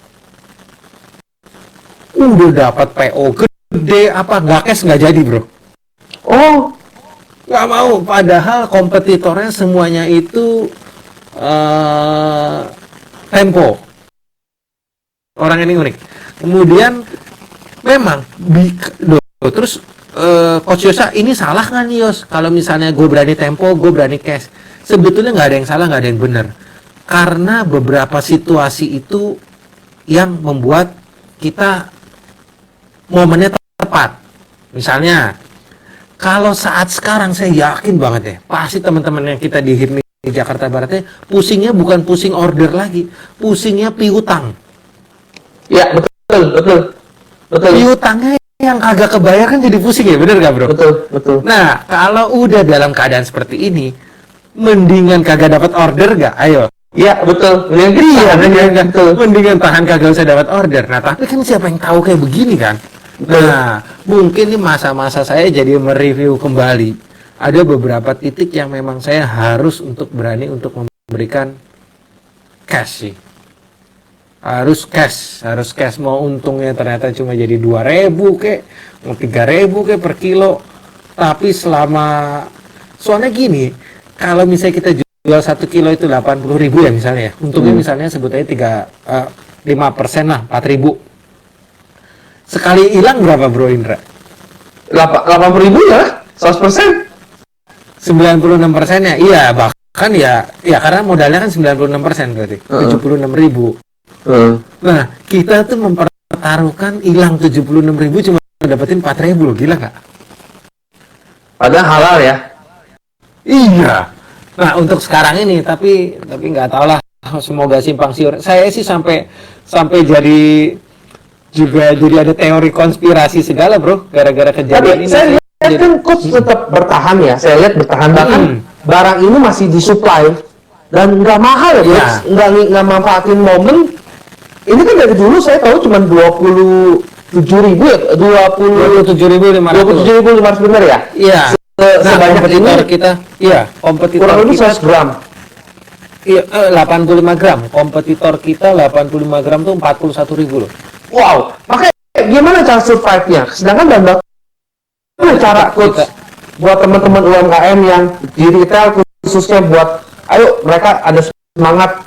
udah dapat PO gede apa nggak cash nggak jadi bro. Oh, Nggak mau, padahal kompetitornya semuanya itu Tempo. Orang ini unik. Kemudian memang terus Coach Yosa ini salah nggak nih Yos? Kalau misalnya gue berani Tempo, gue berani cash. Sebetulnya nggak ada yang salah, nggak ada yang benar. Karena beberapa situasi itu yang membuat kita momennya tepat. Misalnya, kalau saat sekarang saya yakin banget deh, pasti teman-teman yang kita di HIPMI Jakarta Baratnya pusingnya bukan pusing order lagi, pusingnya piutang. ya betul. Piutangnya yang kagak kebayar kan jadi pusing ya, bener gak bro? Betul. Nah, kalau udah dalam keadaan seperti ini, mendingan kagak dapat order gak? Ayo. Ya betul. Mendingan tahan kagak usah dapat order. Nah, tapi kan siapa yang tahu kayak begini kan? Nah, mungkin ini masa-masa saya jadi mereview kembali. Ada beberapa titik yang memang saya harus untuk berani untuk memberikan cash sih. Harus cash. Mau untungnya ternyata cuma jadi 2.000 kek, mau 3.000 kek per kilo. Tapi soalnya gini, kalau misalnya kita jual 1 kilo itu 80.000 ya misalnya, untungnya misalnya sebut aja 5% lah, 4.000. Sekali hilang berapa bro Indra? 80.000 ya, 100%. 96% ya, iya bahkan ya karena modalnya kan 96% berarti, 76.000. Nah kita tuh mempertaruhkan hilang 76.000 cuma dapetin 4.000 loh, gila nggak? Padahal halal ya. Iya. Nah untuk sekarang ini tapi nggak tahu lah, semoga simpang siur. Saya sih sampai jadi ada teori konspirasi segala bro gara-gara kejadian ini. Saya lihat kan coach tetap bertahan ya, saya lihat bertahan bahkan barang ini masih disuplai dan nggak mahal ya coach, nggak manfaatin momen. Ini kan dari dulu saya tahu cuma 27.000 ya, 27.500 benar ya? Iya. Sebanyak kompetitor ini kita, kompetitor kurang lebih kita 100 gram. Iya, 85 gram. Kompetitor kita 85 gram tuh 41.000 loh. Wow, makanya gimana cara survive-nya? Sedangkan gimana cara coach buat teman-teman UMKM yang di retail khususnya buat, ayo mereka ada semangat,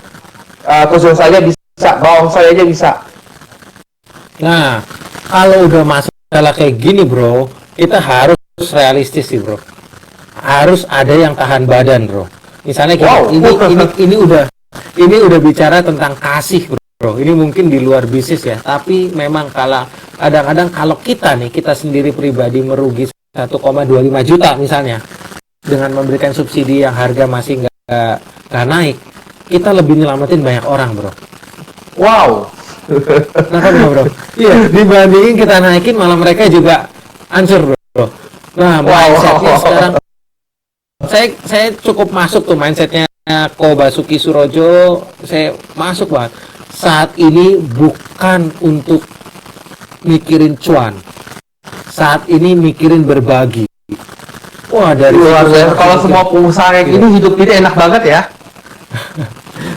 khusus saja bisa, bawang saya aja bisa. Nah, kalau udah masalah kayak gini bro, kita harus realistis sih bro. Harus ada yang tahan badan bro. Misalnya kita, ini udah bicara tentang kasih bro. Ini mungkin di luar bisnis ya, tapi memang kadang-kadang kalau kita sendiri pribadi merugi 1,25 juta misalnya dengan memberikan subsidi yang harga masih nggak naik, kita lebih nyelamatin banyak orang bro. Wow. Nah kan bro, iya dibandingin kita naikin malah mereka juga hancur bro. Nah mindsetnya sekarang saya cukup masuk tuh mindsetnya Ko Basuki Surojo, saya masuk banget. Saat ini bukan untuk mikirin cuan. Saat ini mikirin berbagi. Wah, dari Luar situ biasa. Kalau semua pengusaha kayak gini hidup ini enak banget ya.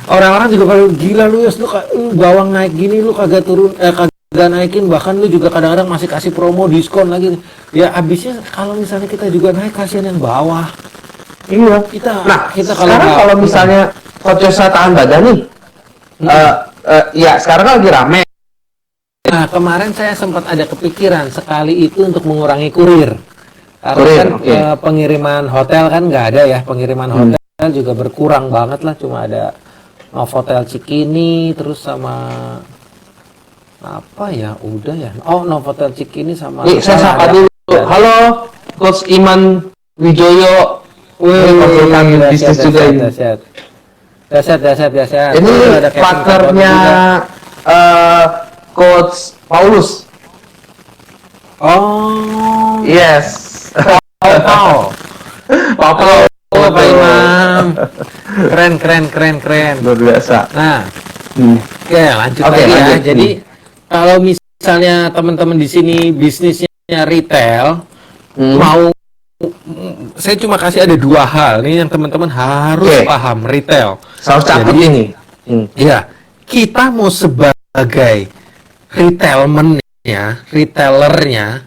orang-orang juga kalau gila lu Yos, lu bawang naik gini lu kagak turun kagak naikin, bahkan lu juga kadang-kadang masih kasih promo diskon lagi. Ya habisnya kalau misalnya kita juga naik, kasihan yang bawah. Iya. Kita sekarang kalau misalnya Coach Yosa tahan badan nih, ya sekarang kan lagi rame. Nah, kemarin saya sempat ada kepikiran sekali itu untuk mengurangi kurir. Karena Kurir, kan oke. pengiriman hotel kan nggak ada ya, pengiriman hotel juga berkurang banget lah, cuma ada Novotel Cikini, terus sama apa ya, udah ya. Oh, Novotel Cikini sama. Nih, saya sapa dulu. Halo, Coach Iman Wijoyo. Ini konsultan bisnis juga ini. Dahsyat. Ini Ada Kevin partnernya Coach Paulus. Oh, Yes. Pau. Papa. Pak Imam. Keren. Luar biasa. Nah, Hmm. oke, lanjut Oke, lagi ya. lanjut. Jadi kalau misalnya teman-teman di sini bisnisnya retail, mau saya cuma kasih ada dua hal nih yang teman-teman harus Oke. paham retail. Harus catat Jadi, ini. Ya, kita mau sebagai retailernya,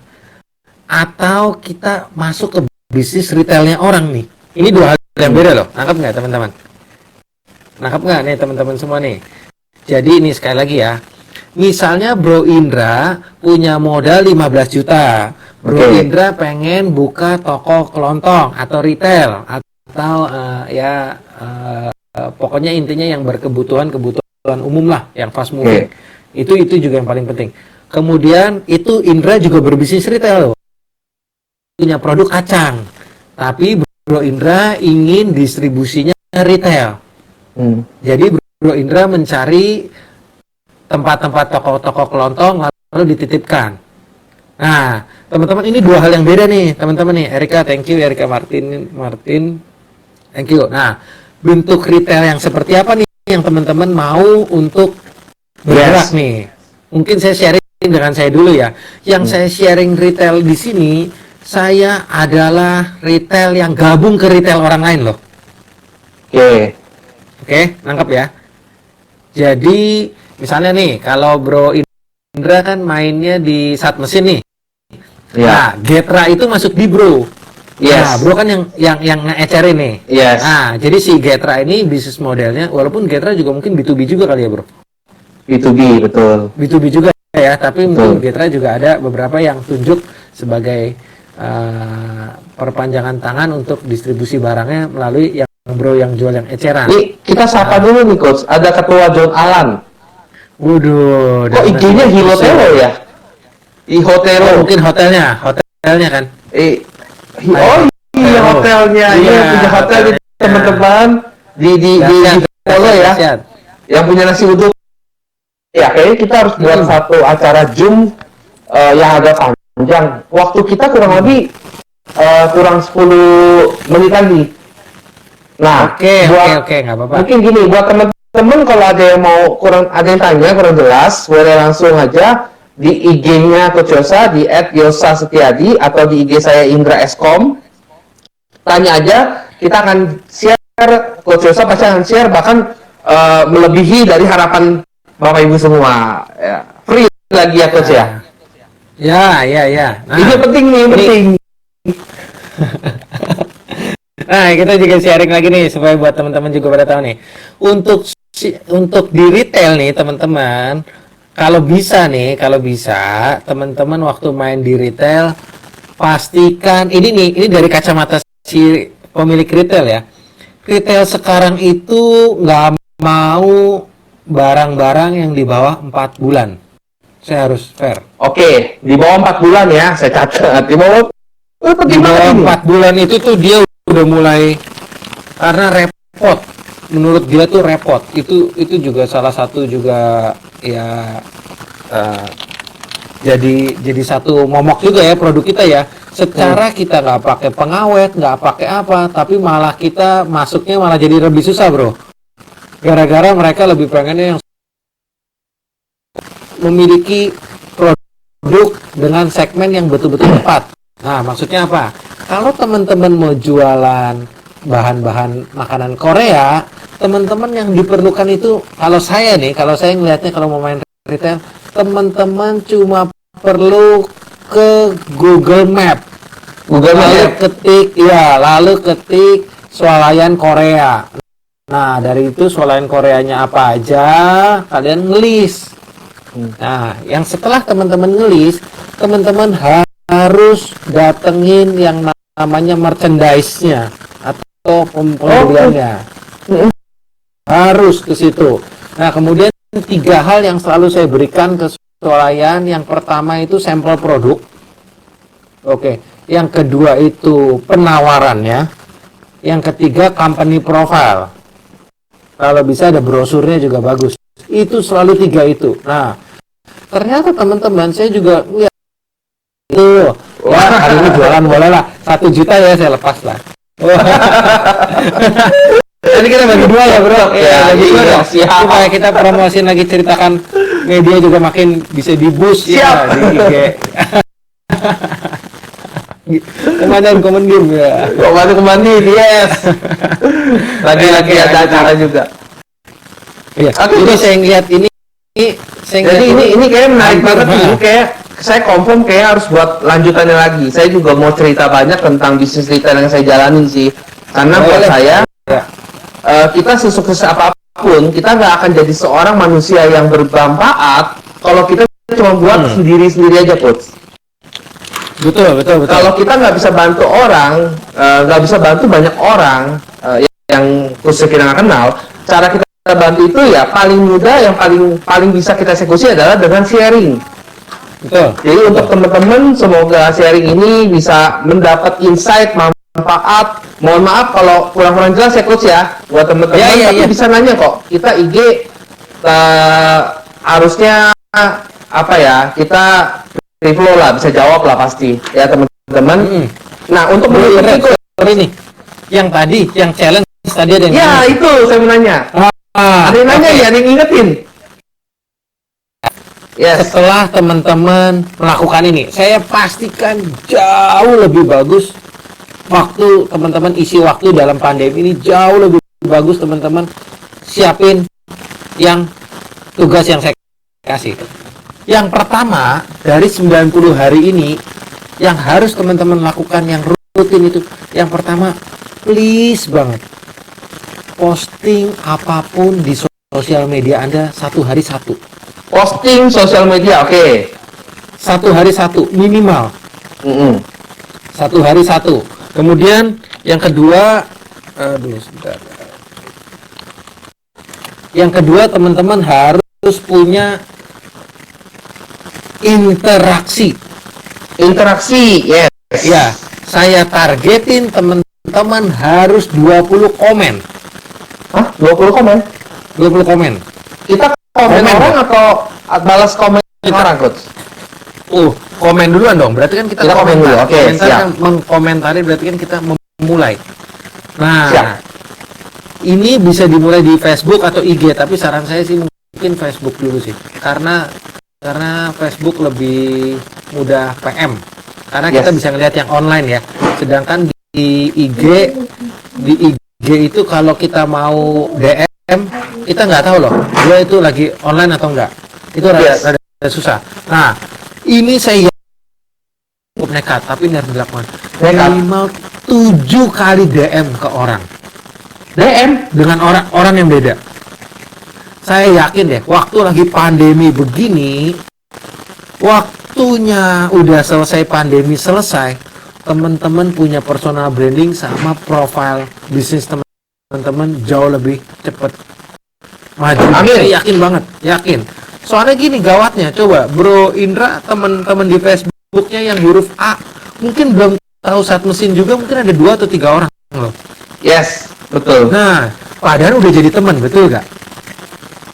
atau kita masuk ke bisnis retailnya orang nih. Ini dua hal yang beda loh. Nangkap nggak teman-teman? Nangkap nggak nih teman-teman semua nih? Jadi ini sekali lagi ya. Misalnya Bro Indra punya modal 15 juta. Bro Oke. Indra pengen buka toko kelontong atau retail atau pokoknya intinya yang berkebutuhan umum lah, yang fast moving. Itu juga yang paling penting. Kemudian itu Indra juga berbisnis retail loh. Punya produk kacang. Tapi Bro Indra ingin distribusinya retail. Jadi Bro Indra mencari tempat-tempat toko-toko kelontong lalu dititipkan. Nah, teman-teman, ini dua hal yang beda nih, teman-teman nih. Erika, thank you. Erika Martin, thank you. Nah, bentuk retail yang seperti apa nih yang teman-teman mau untuk bergerak nih? Mungkin saya sharing dengan saya dulu ya. Yang saya sharing retail di sini, saya adalah retail yang gabung ke retail orang lain loh. Oke, nangkep ya. Jadi, misalnya nih, kalau Bro Indra kan mainnya di Sat Mesin nih. Nah, Getra itu masuk di Bro. Nah, Bro kan yang nge-ecerin nih. Nah, jadi si Getra ini bisnis modelnya, walaupun Getra juga mungkin B2B juga kali ya, Bro. B2B, betul. B2B juga ya, tapi mungkin Getra juga ada beberapa yang tunjuk sebagai perpanjangan tangan untuk distribusi barangnya melalui yang Bro yang jual yang eceran. Nih, kita sapa dulu nih, Coach. Ada Ketua John Alan. Waduh. Kok IG-nya Hilotero ya? Ihotero. Mungkin hotelnya kan. Iya, hotelnya. Iya, punya hotel di teman-teman. Di follow ya. Yang punya nasi uduk. Ya, kayaknya kita harus buat satu acara Zoom yang agak panjang. Waktu kita kurang lebih kurang 10 menit lagi. Nah, Oke, nggak apa-apa. Mungkin gini, buat teman-teman kalau ada yang mau ada yang tanya kurang jelas, boleh langsung aja di IG-nya Coach Yosa di @yosa_setiadi atau di IG saya Indra Eskom. Tanya aja, kita akan share, Coach Yosa pasti akan share, bahkan melebihi dari harapan Bapak Ibu semua. Ya, free lagi ya Coach ya. Ya. Nah, Ini penting nih, penting. Nah, kita juga sharing lagi nih supaya buat teman-teman juga pada tahu nih. Untuk di retail nih, teman-teman, kalau bisa teman-teman waktu main di retail pastikan ini dari kacamata si pemilik retail ya. Retail sekarang itu nggak mau barang-barang yang di bawah 4 bulan. Saya harus fair. Oke, di bawah 4 bulan ya, saya catat. Di bawah 4 bulan itu tuh dia udah mulai, karena repot. Menurut dia tuh repot. Itu juga salah satu juga ya jadi satu momok juga ya produk kita ya. Secara kita nggak pakai pengawet, nggak pakai apa, tapi malah kita masuknya malah jadi lebih susah, Bro. Gara-gara mereka lebih pengennya yang memiliki produk dengan segmen yang betul-betul tepat. Nah, maksudnya apa? Kalau teman-teman mau jualan bahan-bahan makanan Korea, teman-teman yang diperlukan itu, kalau saya ngelihatnya kalau mau main retail, teman-teman cuma perlu ke Google Map. Lalu ketik swalayan Korea. Nah, dari itu swalayan Koreanya apa aja, kalian ngelis. Nah, yang setelah teman-teman ngelis, teman-teman harus datengin yang namanya merchandise-nya atau pembeliannya. Harus ke situ. Nah, kemudian 3 hal yang selalu saya berikan ke swalayan. Yang pertama itu sampel produk. Oke. Yang kedua itu penawarannya. Yang ketiga company profile. Kalau bisa ada brosurnya juga bagus. Itu selalu 3 itu. Nah, ternyata teman-teman saya juga lihat itu. Ya, hari ini jualan boleh lah. 1 juta ya saya lepas lah. Jadi kita bagi 2 ya bro. Bagi 2 dong. Supaya kita promosiin lagi, ceritakan media juga makin bisa di-boost ya, di IG. Komandan game ya. Komandan yes. Lagi ada acara juga. Iya. Jadi saya ngeliat ini jadi ini kayak menarik banget nih. Ini kayak saya confirm kayak harus buat lanjutannya lagi. Saya juga mau cerita banyak tentang bisnis retail yang saya jalanin sih. Karena buat saya kita sesukses apapun, kita nggak akan jadi seorang manusia yang bermanfaat kalau kita cuma buat sendiri-sendiri aja, Coach. Betul. Kalau kita nggak bisa bantu orang, nggak bisa bantu banyak orang yang khususnya kita nggak kenal, cara kita bantu itu ya paling mudah, yang paling bisa kita eksekusi adalah dengan sharing. Betul. Jadi untuk teman-teman, semoga sharing ini bisa mendapat insight, manfaat. Mohon maaf kalau kurang-kurang jelas ya Coach ya, buat teman-teman. Tapi bisa nanya kok. Kita IG harusnya apa ya? Kita reflow lah, bisa jawab lah pasti ya teman-teman. Nah, untuk mengikuti ini yang tadi, yang challenge tadi ada yang itu saya mau nanya. Ada yang nanya ya, ada yang ingetin. Yes. Setelah teman-teman melakukan ini, saya pastikan jauh lebih bagus waktu teman-teman isi waktu dalam pandemi ini, jauh lebih bagus teman-teman siapin yang tugas yang saya kasih. Yang pertama, dari 90 hari ini yang harus teman-teman lakukan yang rutin itu, yang pertama, please banget posting apapun di sosial media Anda 1 hari 1. Posting sosial media, oke. 1 hari 1 minimal. 1 hari 1. Kemudian yang kedua, sebentar. Yang kedua, teman-teman harus punya interaksi. Yes. Ya, saya targetin teman-teman harus 20 komen. Hah? 20 komen? 20 komen. Kita komen orang atau balas komen orang, Coach? Komen duluan dong. Berarti kan kita komen dulu. Oke, siap. Kan mengkomentari, berarti kan kita memulai. Nah, siap. Ini bisa dimulai di Facebook atau IG, tapi saran saya sih mungkin Facebook dulu sih. Karena Facebook lebih mudah PM. Karena kita bisa ngelihat yang online ya. Sedangkan di IG itu kalau kita mau DM, kita nggak tahu loh dia itu lagi online atau enggak. Itu rada susah. Nah, ini saya cukup nekat, tapi ini harus dilakukan. Minimal 7 kali DM ke orang. DM dengan orang yang beda. Saya yakin deh, waktu lagi pandemi begini, waktunya udah selesai pandemi selesai, teman-teman punya personal branding sama profile bisnis teman-teman jauh lebih cepat maju. Saya yakin banget, yakin. Soalnya gini gawatnya, coba Bro Indra, teman-teman di Facebooknya yang huruf A, mungkin belum tahu saat mesin juga, mungkin ada 2 atau 3 orang loh. Yes, betul. Nah, padahal udah jadi teman, betul gak?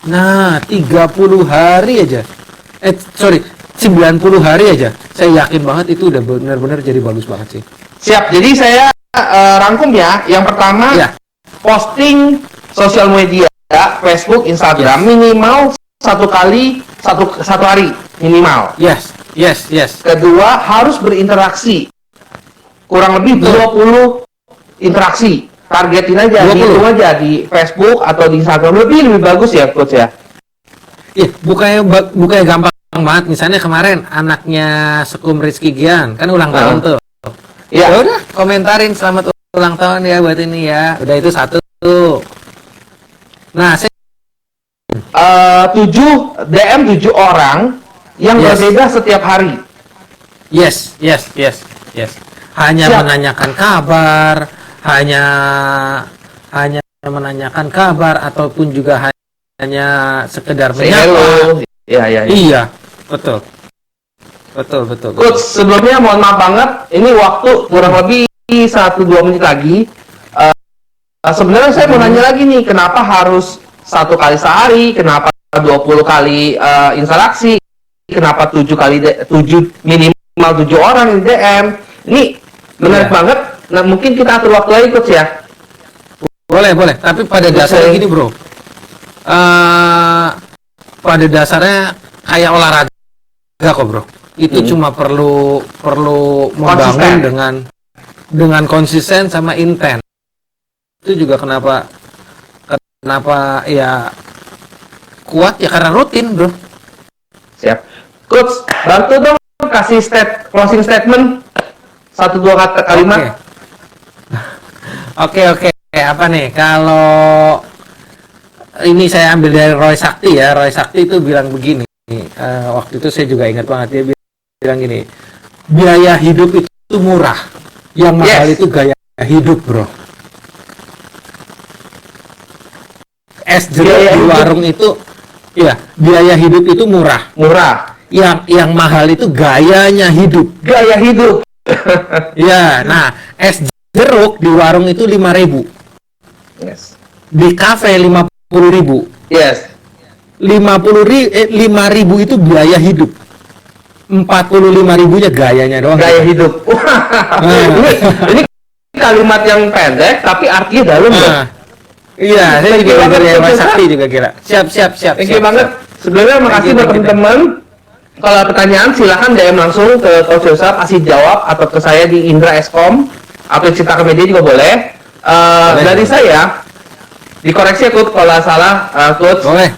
Nah, 30 hari aja. 90 hari aja. Saya yakin banget itu udah benar-benar jadi bagus banget sih. Siap. Jadi saya rangkum ya. Yang pertama, posting sosial media, Facebook, Instagram minimal 1 kali satu hari minimal. Yes. Yes, yes. Kedua, harus berinteraksi. Kurang lebih 20 interaksi. Targetin aja, 20. hitung aja di Facebook atau di Instagram. Lebih bagus ya, Coach ya. Iya, bukannya gampang banget. Misalnya kemarin anaknya Sekum Rizky Gian kan ulang tahun tuh. Iya. Ya udah, komentarin selamat ulang tahun ya buat ini ya. Udah itu satu. Nah, saya 7 DM 7 orang yang Yes. berbeda setiap hari. yes. Hanya Siap. menanyakan kabar, hanya menanyakan kabar ataupun juga hanya sekedar Say menyapa. hello. Iya. Iya, betul. Coach, sebelumnya mohon maaf banget, ini waktu kurang lebih 1-2 menit lagi. Sebenarnya saya mau nanya lagi nih, kenapa harus 1 kali sehari, kenapa 20 kali interaksi, kenapa 7 kali 7 minimal 7 orang di DM. Ini menarik Iya. banget. Nah, mungkin kita atur waktu lagi, Coach ya. Boleh. Tapi pada dasarnya gini, Bro. Pada dasarnya kayak olahraga kok, Bro. Itu cuma perlu membangun Konsisten. dengan konsisten sama intent. Itu juga kenapa ya kuat ya karena rutin, Bro. Siap. Coach, bantu dong kasih closing statement 1-2 kalimat. Oke. Apa nih? Kalau ini saya ambil dari Roy Sakti ya. Roy Sakti itu bilang begini. Waktu itu saya juga ingat banget, dia bilang gini, biaya hidup itu murah, yang mahal Yes. itu gaya hidup, Bro. Es jeruk Biaya di hidup. warung itu, iya, biaya hidup itu murah, Murah. yang mahal itu gayanya hidup. Gaya hidup. Ya, nah, es jeruk di warung itu 5.000, Yes. di kafe 50.000. Yes. 5.000 itu biaya hidup. 45.000-nya gayanya doang. Gaya hidup. ini kalimat yang pendek tapi artinya dalam loh. Nah, iya, saya Thank juga you belajar banget, dari Mas Coach, Sakti juga kira. Siap. Thank you banget. Sebenarnya makasih buat teman-teman. Kalau ada pertanyaan silahkan DM langsung ke Coach Yosaf, kasih jawab atau ke saya di Indra Eskom atau Cita ke Media juga boleh. Dari saya dikoreksi ya, Coach kalau salah, Coach. Boleh.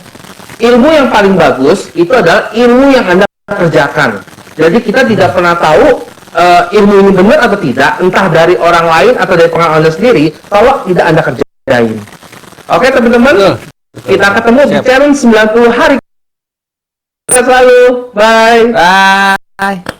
Ilmu yang paling bagus itu adalah ilmu yang Anda kerjakan. Jadi kita tidak pernah tahu ilmu ini benar atau tidak, entah dari orang lain atau dari pengalaman Anda sendiri, kalau tidak Anda kerjain. Oke teman-teman, Betul. kita ketemu di Siap. challenge 90 hari. Sukses selalu, bye. Bye.